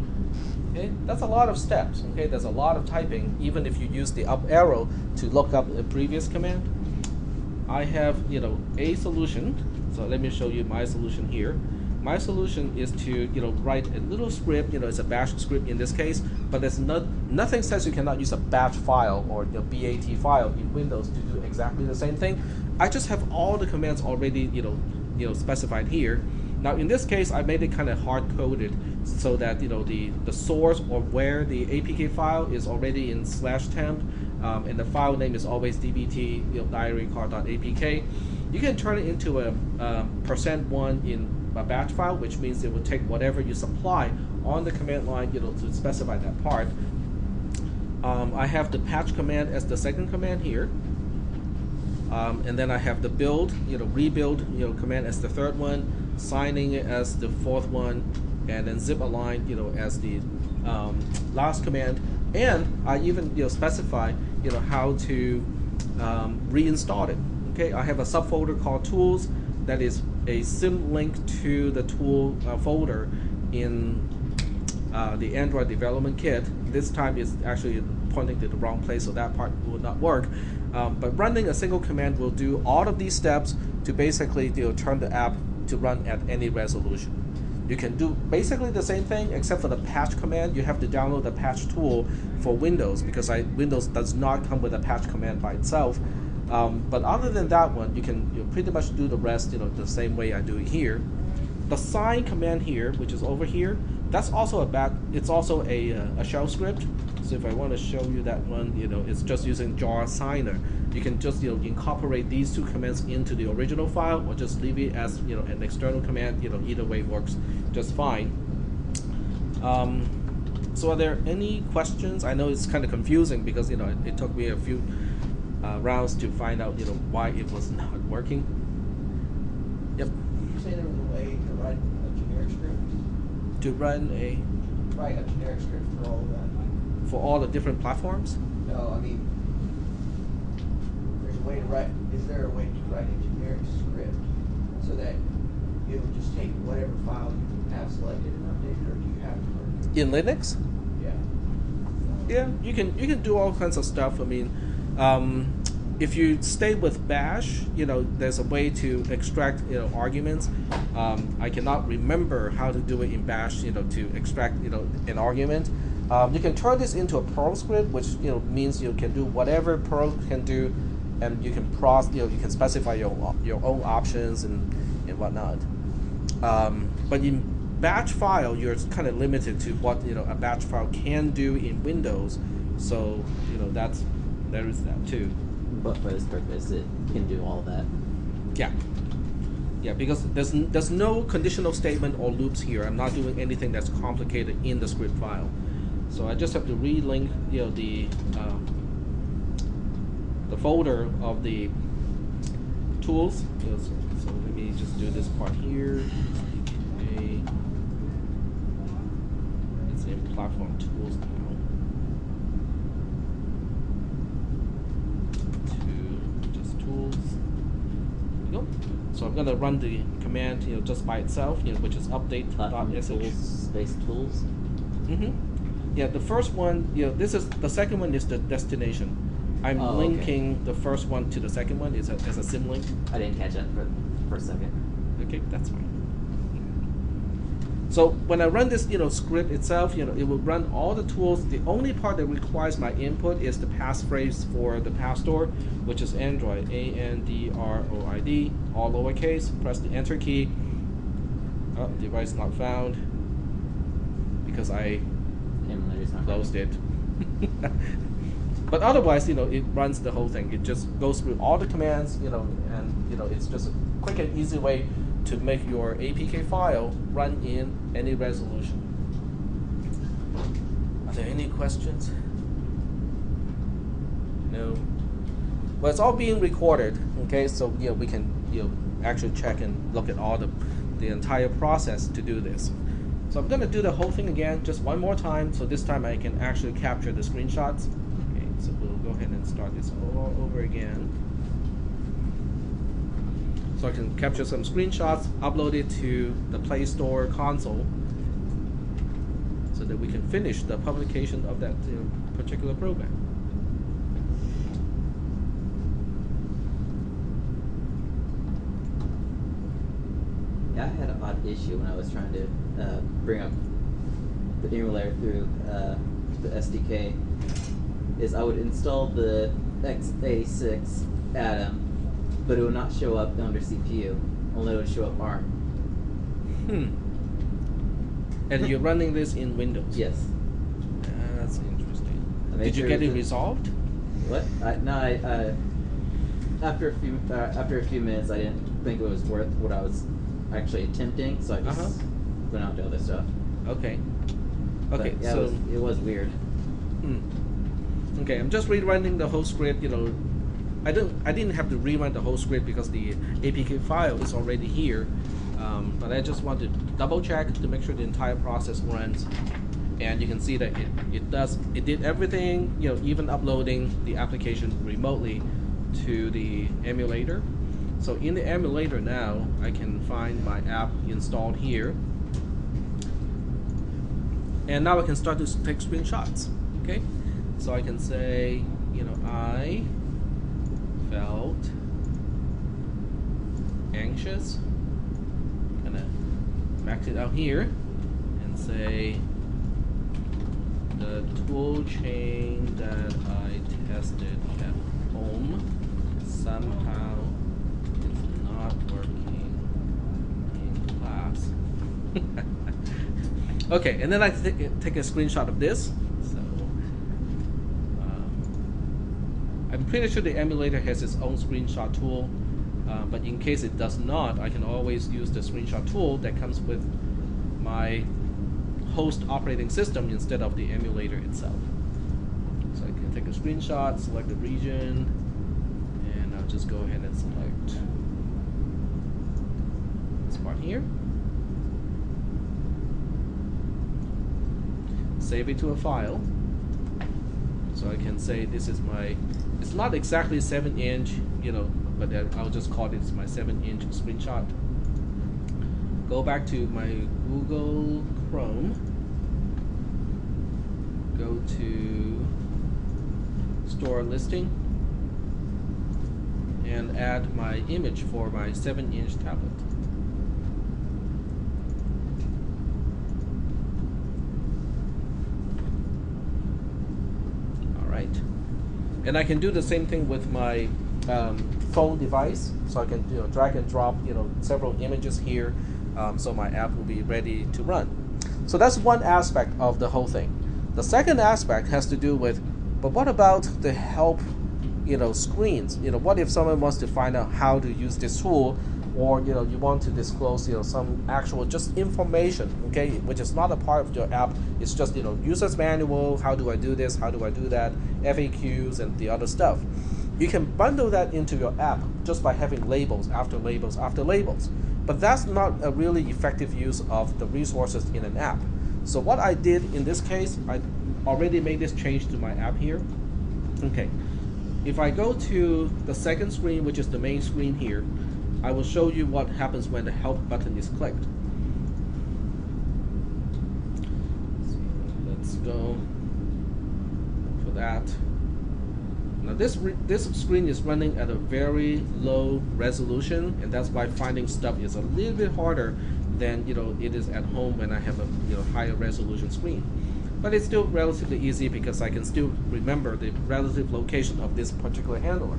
Okay, that's a lot of steps. Okay, there's a lot of typing, even if you use the up arrow to look up a previous command. I have, a solution. So let me show you my solution here. My solution is to, write a little script. It's a bash script in this case, but there's nothing says you cannot use a batch file or the BAT file in Windows to do exactly the same thing. I just have all the commands already, specified here. Now in this case, I made it kind of hard-coded so that the source or where the APK file is already in /temp, and the file name is always dbt diarycard.apk. You can turn it into a %1 in a batch file, which means it will take whatever you supply on the command line, to specify that part. I have the patch command as the second command here. And then I have the build, rebuild, command as the third one, signing it as the fourth one, and then zip align, as the last command. And I even, specify, how to reinstall it. Okay, I have a subfolder called Tools that is a sim link to the tool folder in the Android development kit. This time it's actually pointing to the wrong place, so that part will not work. But running a single command will do all of these steps to basically turn the app to run at any resolution. You can do basically the same thing except for the patch command. You have to download the patch tool for Windows because Windows does not come with a patch command by itself. But other than that one, you can pretty much do the rest the same way I do it here. The sign command here, which is over here, that's also it's also a shell script. So if I want to show you that one, it's just using jar signer. You can just incorporate these two commands into the original file, or just leave it as an external command. Either way works just fine. So are there any questions? I know it's kind of confusing because it took me a few rounds to find out why it was not working. Yep. Did you say there was a way to write a generic script? To run Write a generic script for all of that. for all the different platforms? No, I mean, there's a way to write. Is there a way to write a generic script so that it will just take whatever file you have selected and updated, or do you have to? In Linux? Yeah. Yeah, you can do all kinds of stuff. I mean, if you stay with Bash, there's a way to extract arguments. I cannot remember how to do it in Bash, to extract an argument. You can turn this into a Perl script, which means you can do whatever Perl can do, and you can you can specify your own options and whatnot. But in batch file, you're kind of limited to what a batch file can do in Windows. So there is that too. But for this purpose, it can do all that. Yeah, because there's no conditional statement or loops here. I'm not doing anything that's complicated in the script file. So I just have to relink the folder of the tools. So let me just do this part here. Okay. It's in platform tools now. Tools. There we go. So I'm gonna run the command just by itself, which is update.sh. Platform tools, space tools. Mm-hmm. Yeah, the first one, this is the second one is the destination. I'm Oh, okay. linking the first one to the second one as a symlink. I didn't catch that for a second. Okay, that's fine. So when I run this, script itself, it will run all the tools. The only part that requires my input is the passphrase for the password, which is Android, ANDROID, all lowercase. Press the Enter key. Oh, device not found because I Emulator's not closed running. it. But otherwise, it runs the whole thing. It just goes through all the commands, and it's just a quick and easy way to make your APK file run in any resolution. Are there any questions? No. Well, it's all being recorded, okay? So we can actually check and look at all the entire process to do this. So I'm gonna do the whole thing again just one more time. So this time I can actually capture the screenshots. Okay, so we'll go ahead and start this all over again. So I can capture some screenshots, upload it to the Play Store console, so that we can finish the publication of that particular program. Yeah, I had an odd issue when I was trying to bring up the emulator through the SDK. Is I would install the x86 Atom, but it would not show up under CPU. Only it would show up ARM. And you're running this in Windows? Yes. That's interesting. I made Did you sure get it that- resolved? What? After a few minutes, I didn't think it was worth what I was actually attempting, so I just went on to other stuff. Okay. But, Okay. yeah, So it was weird. Okay, I'm just rerunning the whole script. I didn't have to rerun the whole script because the APK file is already here. But I just want to double check to make sure the entire process runs. And you can see that it did everything, even uploading the application remotely to the emulator. So in the emulator now, I can find my app installed here. And now I can start to take screenshots, okay? So I can say, I felt anxious. I'm gonna max it out here and say, the tool chain that I tested at home somehow is not working in class. Okay, and then I take a screenshot of this. So I'm pretty sure the emulator has its own screenshot tool, but in case it does not, I can always use the screenshot tool that comes with my host operating system instead of the emulator itself. So I can take a screenshot, select the region, and I'll just go ahead and select this part here. Save it to a file. So I can say this is my, it's not exactly 7-inch, but I'll just call it my 7-inch screenshot. Go back to my Google Chrome. Go to store listing and add my image for my 7-inch tablet. Alright. And I can do the same thing with my phone device. So I can drag and drop several images here, so my app will be ready to run. So that's one aspect of the whole thing. The second aspect has to do with, but what about the help, screens? What if someone wants to find out how to use this tool, or you want to disclose, some actual just information, okay, which is not a part of your app. It's just user's manual. How do I do this? How do I do that? FAQs and the other stuff. You can bundle that into your app just by having labels after labels after labels. But that's not a really effective use of the resources in an app. So what I did in this case, I already made this change to my app here. Okay, if I go to the second screen, which is the main screen here, I will show you what happens when the help button is clicked. So let's let's go for that. Now this screen is running at a very low resolution, and that's why finding stuff is a little bit harder than it is at home when I have a higher resolution screen. But it's still relatively easy because I can still remember the relative location of this particular handler.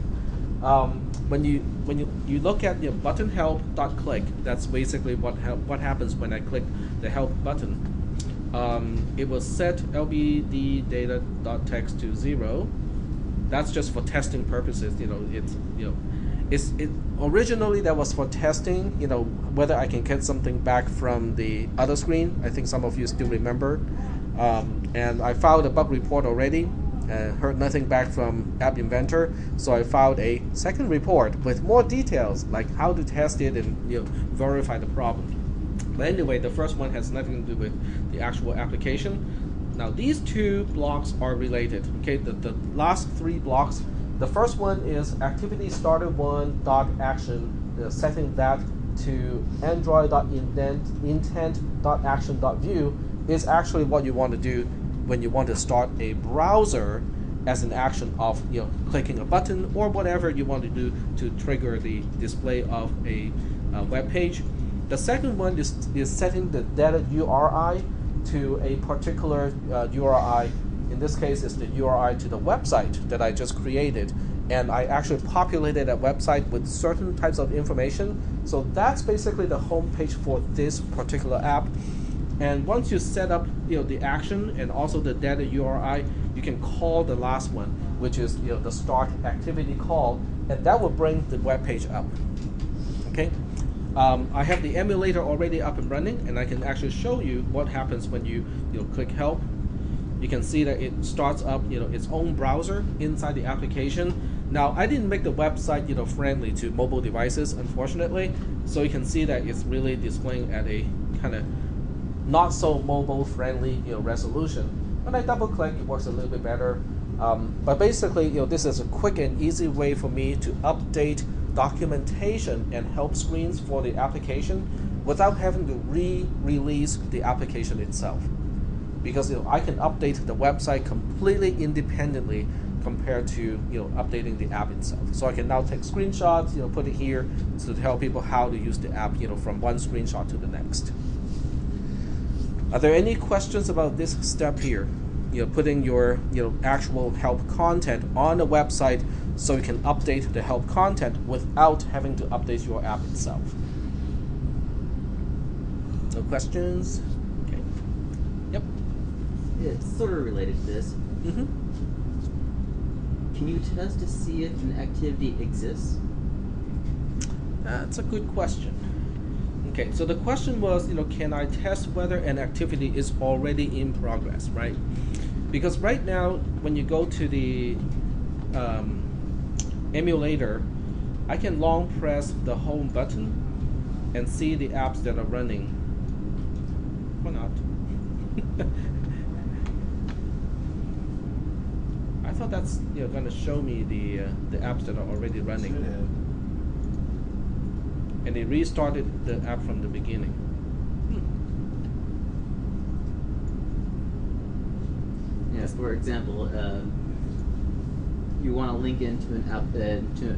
When you look at the button help.click, that's basically what happens when I click the help button. It will set lbd data.text to 0. That's just for testing purposes. Originally that was for testing. Whether I can get something back from the other screen. I think some of you still remember. And I filed a bug report already. Heard nothing back from App Inventor, so I filed a second report with more details, like how to test it and verify the problem. But anyway, the first one has nothing to do with the actual application. Now these two blocks are related. Okay, the last three blocks. The first one is activity starter one dot action, setting that to android.intent.action.view is actually what you want to do when you want to start a browser as an action of clicking a button or whatever you want to do to trigger the display of a web page. The second one is setting the data URI to a particular URI. In this case, it's the URI to the website that I just created, and I actually populated that website with certain types of information. So that's basically the home page for this particular app. And once you set up the action and also the data URI, you can call the last one, which is the start activity call, and that will bring the web page up. Okay, I have the emulator already up and running, and I can actually show you what happens when you click help. You can see that it starts up its own browser inside the application. Now I didn't make the website friendly to mobile devices, unfortunately, so you can see that it's really displaying at a kind of not so mobile friendly resolution. When I double click, it works a little bit better. But basically, this is a quick and easy way for me to update documentation and help screens for the application without having to re-release the application itself. Because I can update the website completely independently compared to updating the app itself. So I can now take screenshots, put it here to tell people how to use the app, from one screenshot to the next. Are there any questions about this step here? Putting your actual help content on the website so you can update the help content without having to update your app itself. No questions? Okay. Yep. It's sort of related to this. Can you test to see if an activity exists? That's a good question. Okay, so the question was, can I test whether an activity is already in progress, right? Because right now, when you go to the emulator, I can long press the home button and see the apps that are running. Why not? I thought that's going to show me the apps that are already running. And it restarted the app from the beginning. Yes, for example, you want to link into an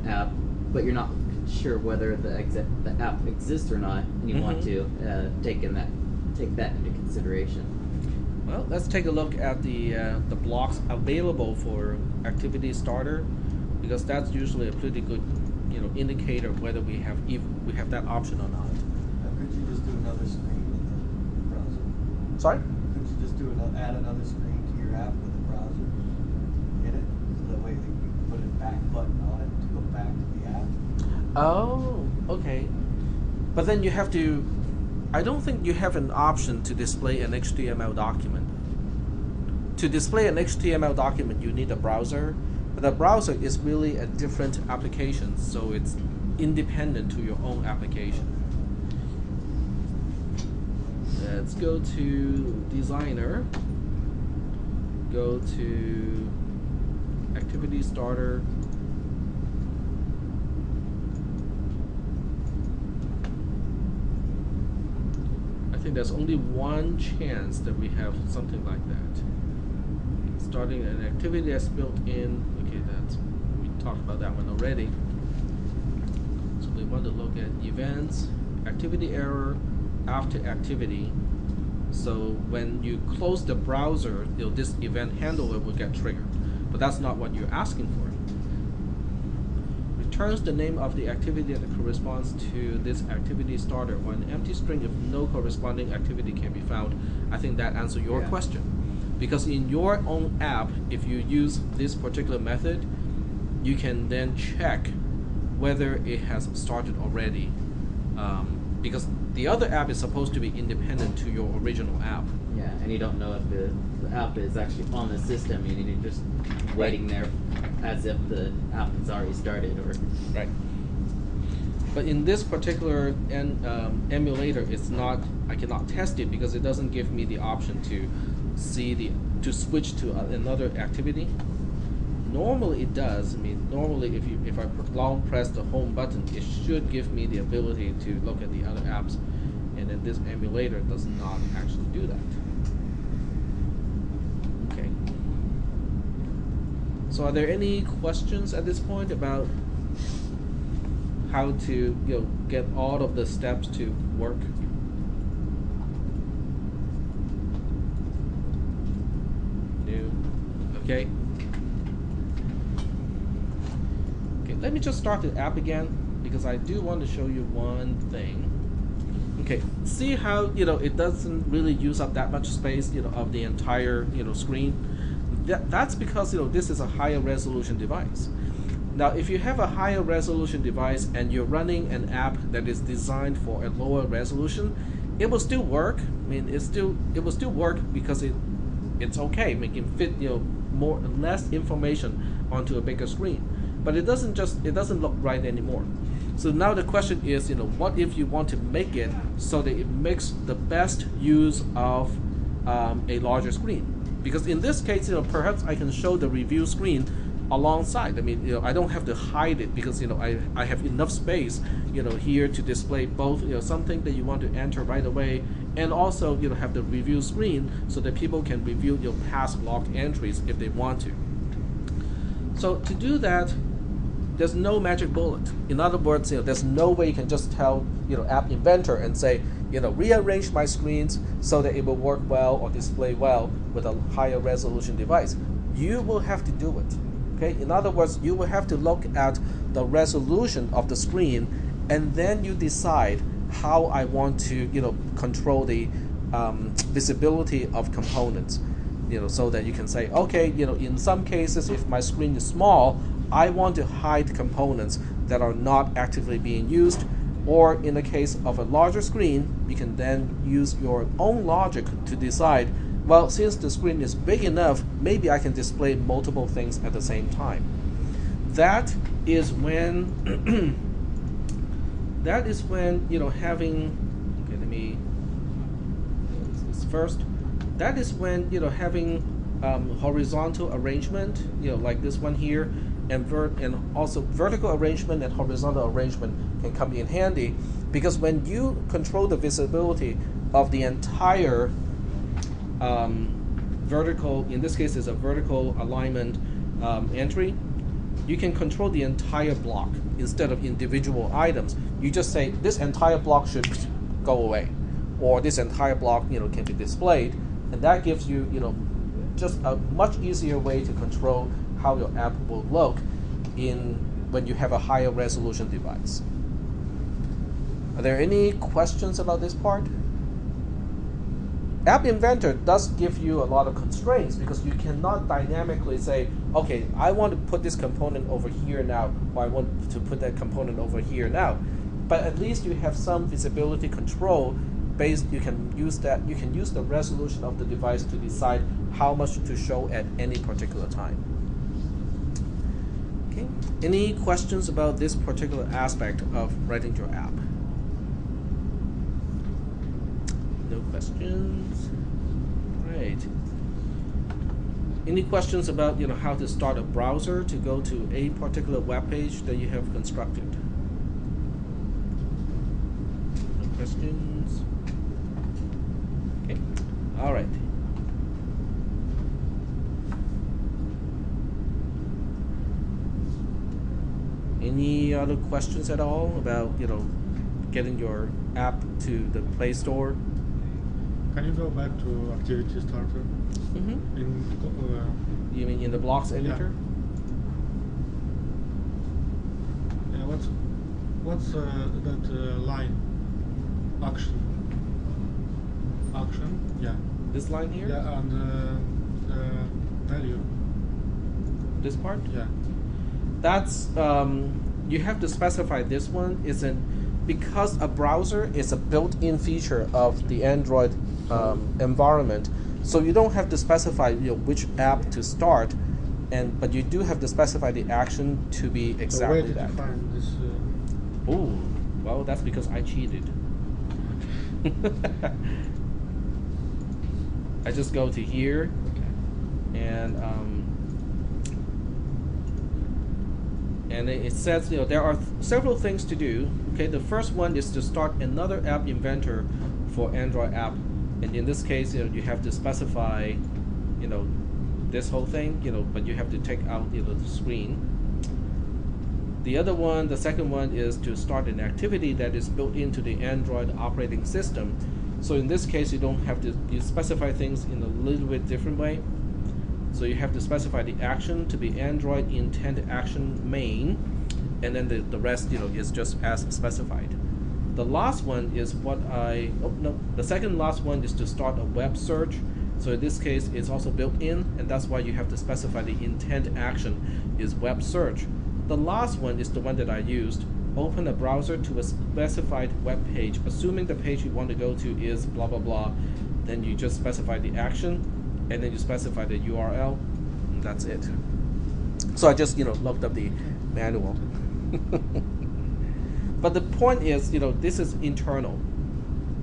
app, but you're not sure whether the app exists or not, and you want to take that into consideration. Well, let's take a look at the blocks available for Activity Starter, because that's usually a pretty good indicator of whether we have that option or not. Could you just do another screen with the browser? Sorry? Could you just add another screen to your app with the browser in it, so that way you can put a back button on it to go back to the app? Oh, okay. But then you have to. I don't think you have an option to display an HTML document. To display an HTML document, you need a browser. But the browser is really a different application, so it's independent to your own application. Let's go to Designer, go to Activity Starter. I think there's only one chance that we have something like that. Starting an activity that's built in. Okay, we talked about that one already. So we want to look at events, activity error, after activity. So when you close the browser, this event handler will get triggered. But that's not what you're asking for. Returns the name of the activity that corresponds to this activity starter or an empty string if no corresponding activity can be found. I think that answers your question. Because in your own app, if you use this particular method, you can then check whether it has started already. Because the other app is supposed to be independent to your original app. Yeah, and you don't know if the app is actually on the system, and you're just waiting there as if the app has already started. Right. But in this particular emulator, it's not. I cannot test it because it doesn't give me the option to switch to another activity. Normally it does. I mean, normally if I long press the home button, it should give me the ability to look at the other apps, and then this emulator does not actually do that. Okay. So are there any questions at this point about how to get all of the steps to work? No. Okay. Let me just start the app again because I do want to show you one thing. Okay, see how it doesn't really use up that much space of the entire screen. That's because this is a higher resolution device. Now, if you have a higher resolution device and you're running an app that is designed for a lower resolution, it will still work. I mean, it will still work because it's okay. It can fit less information onto a bigger screen. But it doesn't look right anymore. So now the question is, what if you want to make it so that it makes the best use of a larger screen? Because in this case, perhaps I can show the review screen alongside. I mean, I don't have to hide it because I have enough space, here to display both something that you want to enter right away, and also have the review screen so that people can review your past logged entries if they want to. So to do that, there's no magic bullet. In other words, there's no way you can just tell App Inventor and say, rearrange my screens so that it will work well or display well with a higher resolution device. You will have to do it. Okay. In other words, you will have to look at the resolution of the screen, and then you decide how I want to control the visibility of components. So that you can say, okay, in some cases, if my screen is small, I want to hide components that are not actively being used. Or in the case of a larger screen, you can then use your own logic to decide, well, since the screen is big enough, maybe I can display multiple things at the same time. That is when having, okay, let me do this first. That is when having horizontal arrangement, like this one here, and also vertical arrangement and horizontal arrangement can come in handy, because when you control the visibility of the entire vertical, in this case is a vertical alignment entry, you can control the entire block instead of individual items. You just say this entire block should go away, or this entire block can be displayed. And that gives you, just a much easier way to control how your app will look when you have a higher resolution device. Are there any questions about this part? App Inventor does give you a lot of constraints because you cannot dynamically say, okay, I want to put this component over here now, or I want to put that component over here now. But at least you have some visibility control. You can use the resolution of the device to decide how much to show at any particular time. Okay. Any questions about this particular aspect of writing your app? No questions. Right. Any questions about how to start a browser to go to a particular web page that you have constructed? No questions. All right. Any other questions at all about, getting your app to the Play Store? Can you go back to Activity Starter? Mm-hmm. You mean in the blocks editor? Yeah, what's that line? Action. Yeah. This line here? Yeah, and value. This part? Yeah. That's you have to specify this one because a browser is a built-in feature of the Android environment, so you don't have to specify which app to start, but you do have to specify the action to be exactly so where that. did you find this? Oh, well, that's because I cheated. I just go to here and it says there are several things to do. Okay, the first one is to start another app inventor for Android app, and in this case you have to specify this whole thing, but you have to take out the screen. The second one is to start an activity that is built into the Android operating system. So in this case, you specify things in a little bit different way. So you have to specify the action to be Android intent action main, and then the rest is just as specified. The last one is the second last one is to start a web search. So in this case, it's also built in, and that's why you have to specify the intent action is web search. The last one is the one that I used. Open a browser to a specified web page, assuming the page you want to go to is blah blah blah. Then you just specify the action, and then you specify the URL, and that's it. So I just looked up the manual. But the point is, this is internal.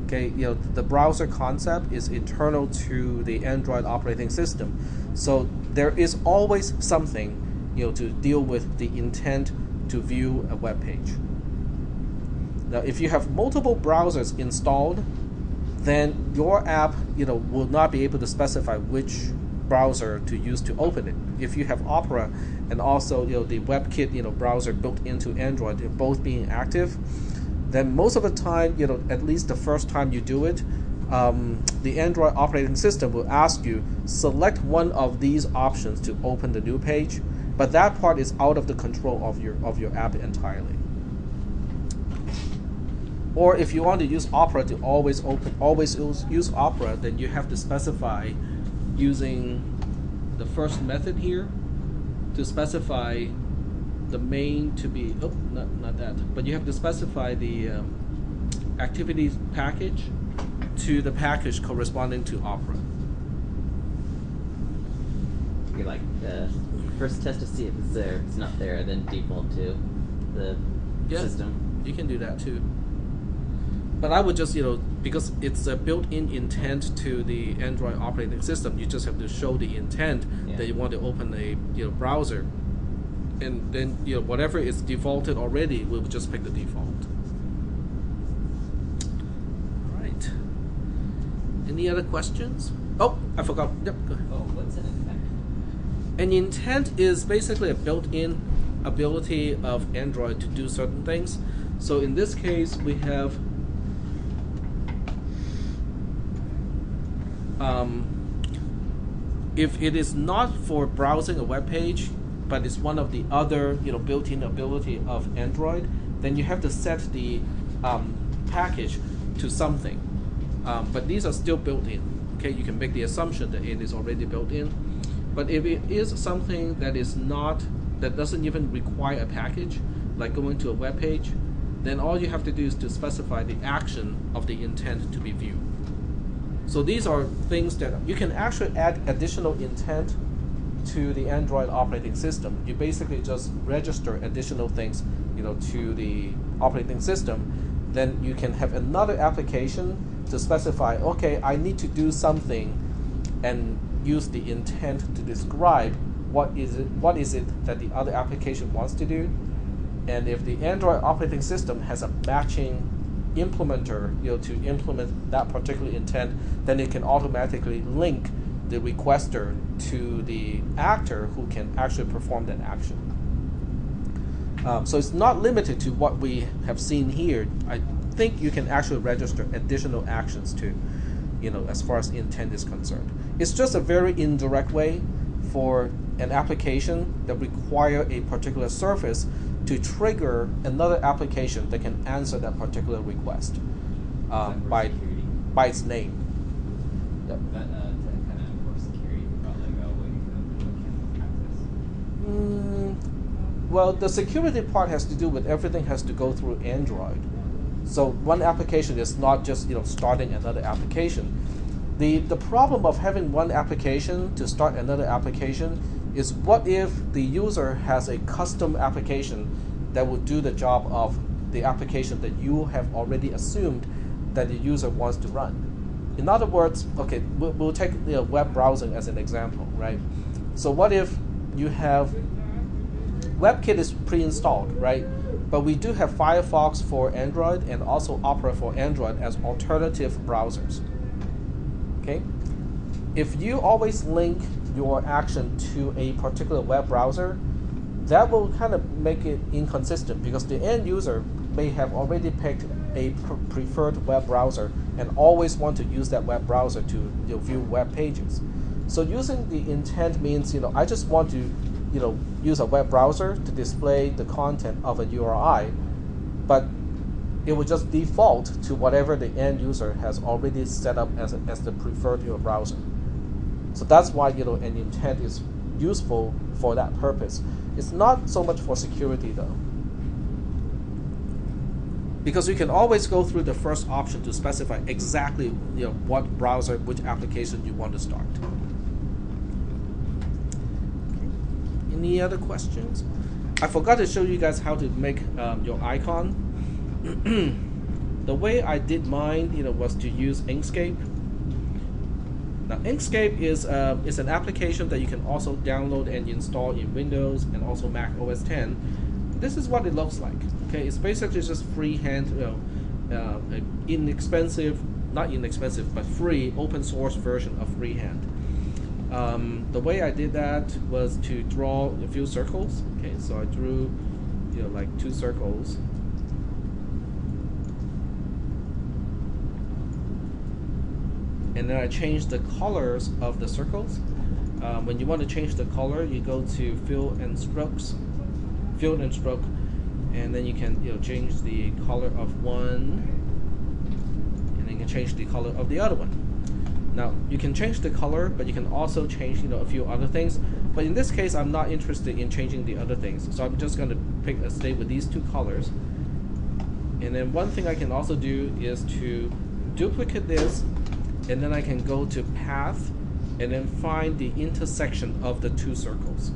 Okay, the browser concept is internal to the Android operating system. So there is always something to deal with the intent to view a web page. Now, if you have multiple browsers installed, then your app, will not be able to specify which browser to use to open it. If you have Opera and also, the WebKit, browser built into Android, they're both being active, then most of the time, at least the first time you do it, the Android operating system will ask you select one of these options to open the new page. But that part is out of the control of your app entirely. Or if you want to use Opera to always use Opera, then you have to specify using the first method here to specify the main to be not that, but you have to specify the activities package to the package corresponding to Opera. You're like first test to see if it's there. If it's not there, then default to the system. You can do that too. But I would just, because it's a built-in intent to the Android operating system, you just have to show the intent that you want to open a browser, and then whatever is defaulted already, we'll just pick the default. All right. Any other questions? Oh, I forgot. Yep. Go ahead. Oh, what's an intent? An intent is basically a built-in ability of Android to do certain things. So in this case, we have if it is not for browsing a web page, but it's one of the other built-in ability of Android, then you have to set the package to something. But these are still built in. Okay, you can make the assumption that it is already built in. But if it is something that is not, that doesn't even require a package, like going to a web page, then all you have to do is to specify the action of the intent to be viewed. So these are things that you can actually add additional intent to the Android operating system. You basically just register additional things, to the operating system. Then you can have another application to specify, okay, I need to do something, and use the intent to describe what is it that the other application wants to do. And if the Android operating system has a matching implementer, to implement that particular intent, then it can automatically link the requester to the actor who can actually perform that action. So it's not limited to what we have seen here. I think you can actually register additional actions too, as far as intent is concerned. It's just a very indirect way for an application that require a particular service to trigger another application that can answer that particular request by its name. Yep. That to kind of enforce security about like what you can access. Well, the security part has to do with everything has to go through Android. So one application is not just starting another application. The problem of having one application to start another application is, what if the user has a custom application that will do the job of the application that you have already assumed that the user wants to run. In other words, okay, we'll take web browsing as an example, right? So what if you have WebKit is pre-installed, right? But we do have Firefox for Android and also Opera for Android as alternative browsers. Okay? If you always link your action to a particular web browser, that will kind of make it inconsistent, because the end user may have already picked a preferred web browser and always want to use that web browser to view web pages. So using the intent means, I just want to use a web browser to display the content of a URI, but it will just default to whatever the end user has already set up as the preferred browser. So that's why an intent is useful for that purpose. It's not so much for security though, because you can always go through the first option to specify exactly what browser, which application you want to start. Any other questions? I forgot to show you guys how to make your icon. The way I did mine, was to use Inkscape. Now, Inkscape is an application that you can also download and install in Windows and also Mac OS X. This is what it looks like. Okay, it's basically just freehand, not inexpensive, but free open source version of freehand. The way I did that was to draw a few circles. Okay, so I drew, like 2 circles. And then I changed the colors of the circles. When you want to change the color, you go to Fill and Stroke, and then you can change the color of one, and then you can change the color of the other one. Now you can change the color, but you can also change a few other things. But in this case, I'm not interested in changing the other things, so I'm just going to stay with these 2 colors. And then one thing I can also do is to duplicate this. And then I can go to Path, and then find the intersection of the 2 circles.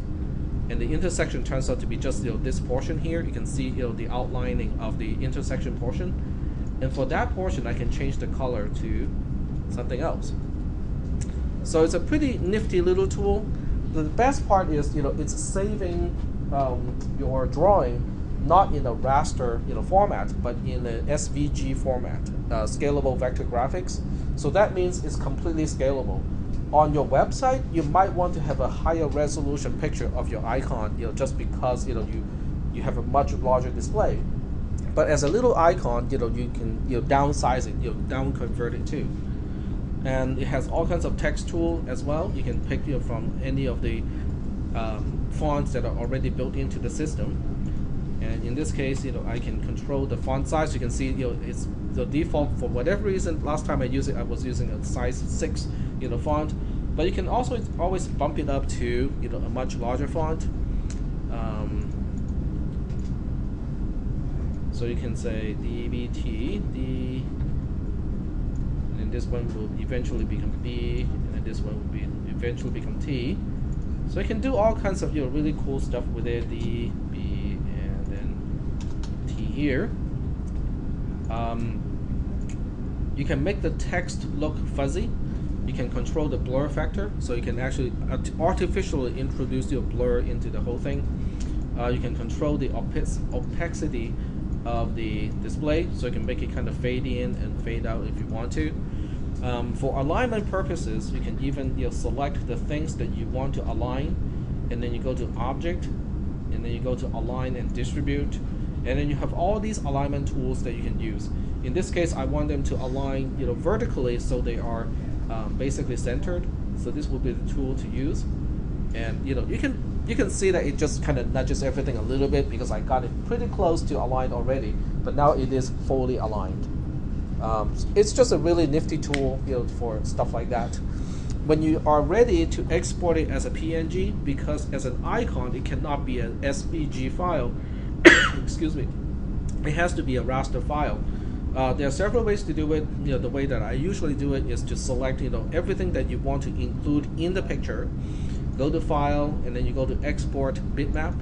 And the intersection turns out to be just this portion here. You can see the outlining of the intersection portion. And for that portion, I can change the color to something else. So it's a pretty nifty little tool. The best part is it's saving your drawing not in a raster format, but in an SVG format, scalable vector graphics. So that means it's completely scalable. On your website, you might want to have a higher resolution picture of your icon, just because you have a much larger display. But as a little icon, you can downsize it, down convert it too. And it has all kinds of text tool as well. You can pick from any of the fonts that are already built into the system. And in this case, I can control the font size. You can see, it's the default for whatever reason. Last time I used it, I was using a size 6, font. But you can also always bump it up to, a much larger font. So you can say DBT, and this one will eventually become B, and this one will eventually become T. So you can do all kinds of really cool stuff with it. D, B, and then T here. You can make the text look fuzzy. You can control the blur factor, so you can actually artificially introduce your blur into the whole thing. You can control the opacity of the display, so you can make it kind of fade in and fade out if you want to. For alignment purposes, you can even select the things that you want to align, and then you go to Object, and then you go to Align and Distribute, and then you have all these alignment tools that you can use. In this case, I want them to align vertically, so they are basically centered. So this will be the tool to use, and you can see that it just kind of nudges everything a little bit because I got it pretty close to aligned already, but now it is fully aligned. It's just a really nifty tool for stuff like that. When you are ready to export it as a PNG, because as an icon it cannot be an SVG file, excuse me, it has to be a raster file. There are several ways to do it. The way that I usually do it is to select everything that you want to include in the picture, go to File, and then you go to Export Bitmap,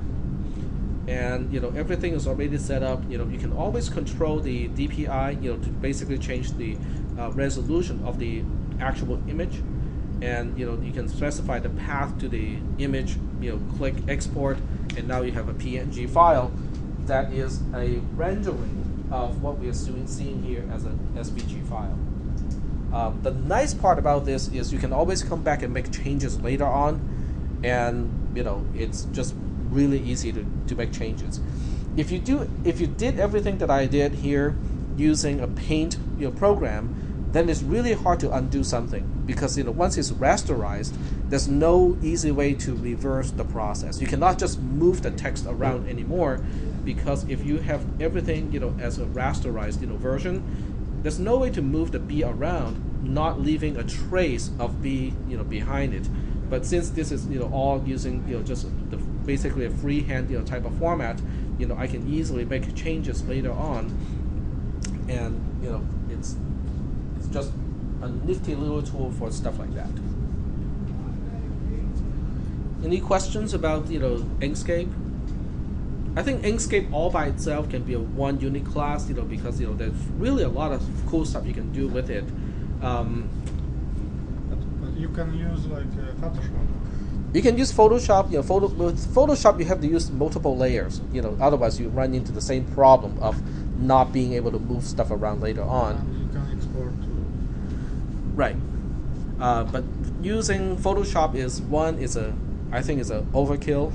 and everything is already set up. You can always control the DPI to basically change the resolution of the actual image, and you can specify the path to the image. Click Export, and now you have a PNG file that is a rendering of what we are seeing here as an SVG file. The nice part about this is you can always come back and make changes later on, and it's just really easy to make changes. If you did everything that I did here using a Paint program, then it's really hard to undo something, because once it's rasterized, there's no easy way to reverse the process. You cannot just move the text around anymore, because if you have everything as a rasterized version, there's no way to move the B around, not leaving a trace of B behind it. But since this is all using just basically a freehand type of format, I can easily make changes later on, and it's just a nifty little tool for stuff like that. Any questions about Inkscape? I think Inkscape all by itself can be a one unique class, because there's really a lot of cool stuff you can do with it. But you can use like Photoshop. You can use Photoshop. With Photoshop you have to use multiple layers. Otherwise you run into the same problem of not being able to move stuff around later on. And you can export to. Right. But using Photoshop I think is a overkill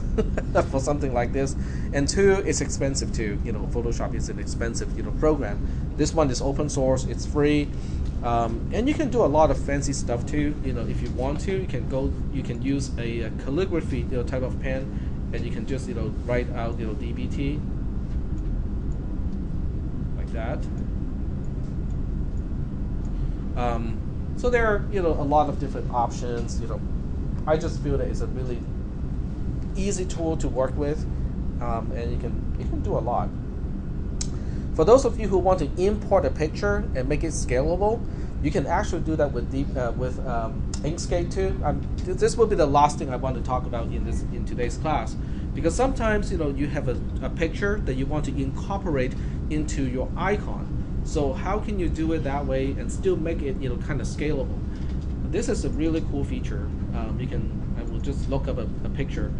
for something like this, and two, it's expensive too. Photoshop is an expensive program. This one is open source, it's free, and you can do a lot of fancy stuff too. If you want to, you can use a calligraphy type of pen, and you can just write out DBT like that. So there are a lot of different options. I just feel that it's a really easy tool to work with, and it can do a lot. For those of you who want to import a picture and make it scalable, you can actually do that with Inkscape too. This will be the last thing I want to talk about in today's class, because sometimes you have a picture that you want to incorporate into your icon. So how can you do it that way and still make it kind of scalable? This is a really cool feature. I will just look up a picture.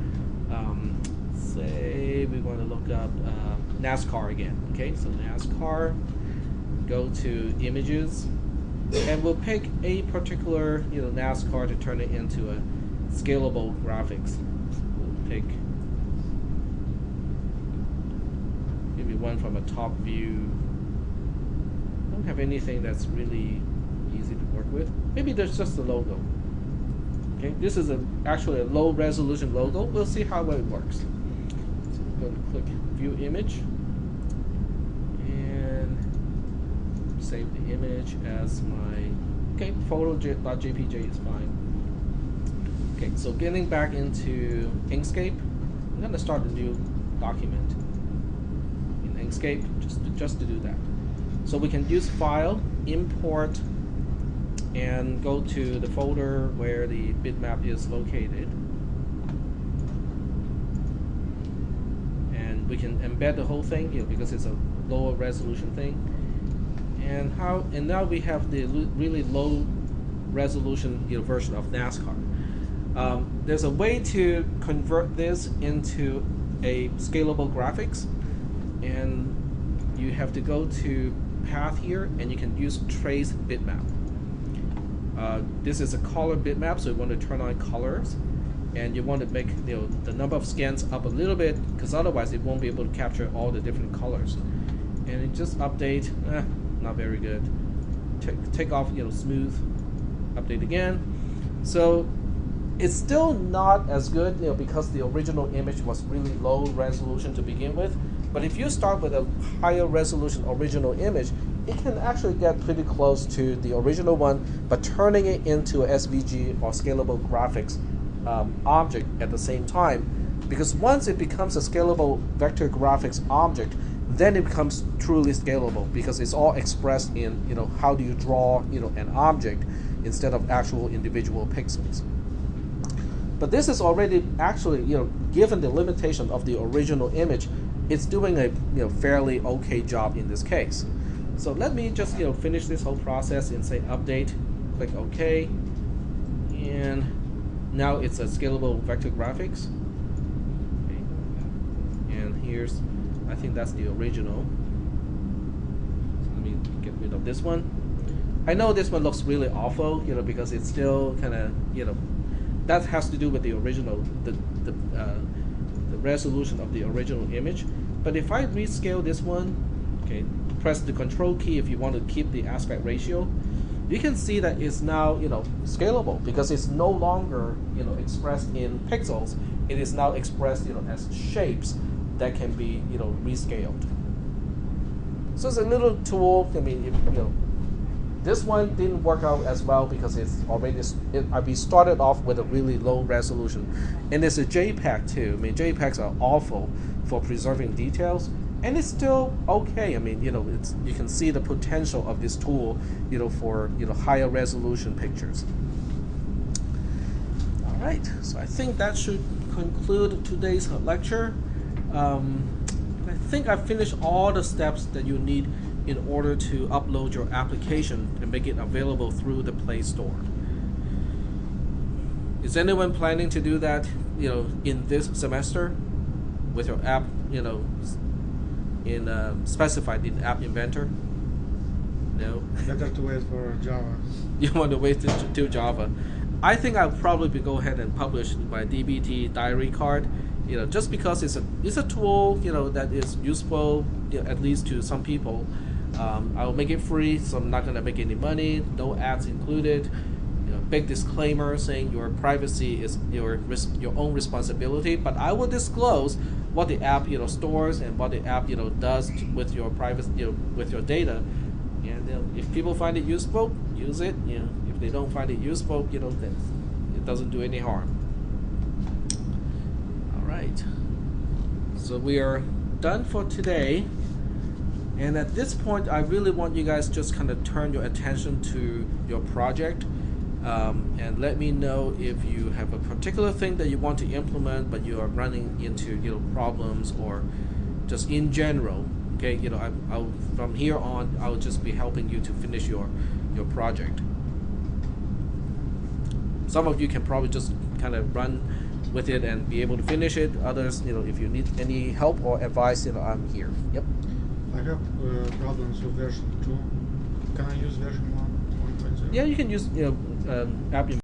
Say we want to look up NASCAR again. Okay, so NASCAR, go to Images, and we'll pick a particular NASCAR to turn it into a scalable graphics. We'll pick maybe one from a top view. I don't have anything that's really easy to work with. Maybe there's just the logo. Okay, this is actually a low resolution logo. We'll see how well it works. So I'm going to click View Image and save the image as my photo.jpg is fine. Okay, so getting back into Inkscape, I'm going to start a new document in Inkscape just to do that. So we can use File, Import, and go to the folder where the bitmap is located. And we can embed the whole thing because it's a lower resolution thing. And now we have the really low resolution version of NASCAR. There's a way to convert this into a scalable graphics, and you have to go to path here, and you can use trace bitmap. This is a color bitmap, so you want to turn on colors, and you want to make the number of scans up a little bit, because otherwise it won't be able to capture all the different colors. And it just update, not very good. Take off smooth, update again. So it's still not as good, because the original image was really low resolution to begin with. But if you start with a higher resolution original image, it can actually get pretty close to the original one, but turning it into a SVG or scalable graphics object at the same time. Because once it becomes a scalable vector graphics object, then it becomes truly scalable, because it's all expressed in how do you draw an object instead of actual individual pixels. But this is already actually given the limitation of the original image, it's doing a fairly okay job in this case. So let me just finish this whole process and say update, click OK, and now it's a scalable vector graphics. Okay. And here's, I think that's the original. Let me get rid of this one. I know this one looks really awful, because it's still kind of, that has to do with the original, the resolution of the original image. But if I rescale this one, okay, press the control key if you want to keep the aspect ratio, you can see that it's now scalable, because it's no longer expressed in pixels. It is now expressed as shapes that can be rescaled. So it's a little tool. I mean, this one didn't work out as well because it's already we started off with a really low resolution, and it's a JPEG too. I mean, JPEGs are awful for preserving details, and it's still okay. I mean, you can see the potential of this tool, for higher resolution pictures. All right, so I think that should conclude today's lecture. I think I've finished all the steps that you need in order to upload your application and make it available through the Play Store. Is anyone planning to do that, in this semester with your app, specified in App Inventor? No? Better to wait for Java. You want to wait till Java. I think I'll probably go ahead and publish my DBT diary card, just because it's a tool, that is useful, at least to some people. I'll make it free, so I'm not going to make any money, no ads included. Big disclaimer saying your privacy is your own responsibility, but I will disclose what the app stores and what the app does with your privacy, with your data. And if people find it useful, use it. If they don't find it useful, then it doesn't do any harm. All right. So we are done for today. And at this point, I really want you guys just kind of turn your attention to your project, and let me know if you have a particular thing that you want to implement, but you are running into problems, or just in general. Okay, I'll from here on, I'll just be helping you to finish your project. Some of you can probably just kind of run with it and be able to finish it. Others, if you need any help or advice, I'm here. Yep. I have problems with version 2. Can I use version 1.0? Yeah, you can use App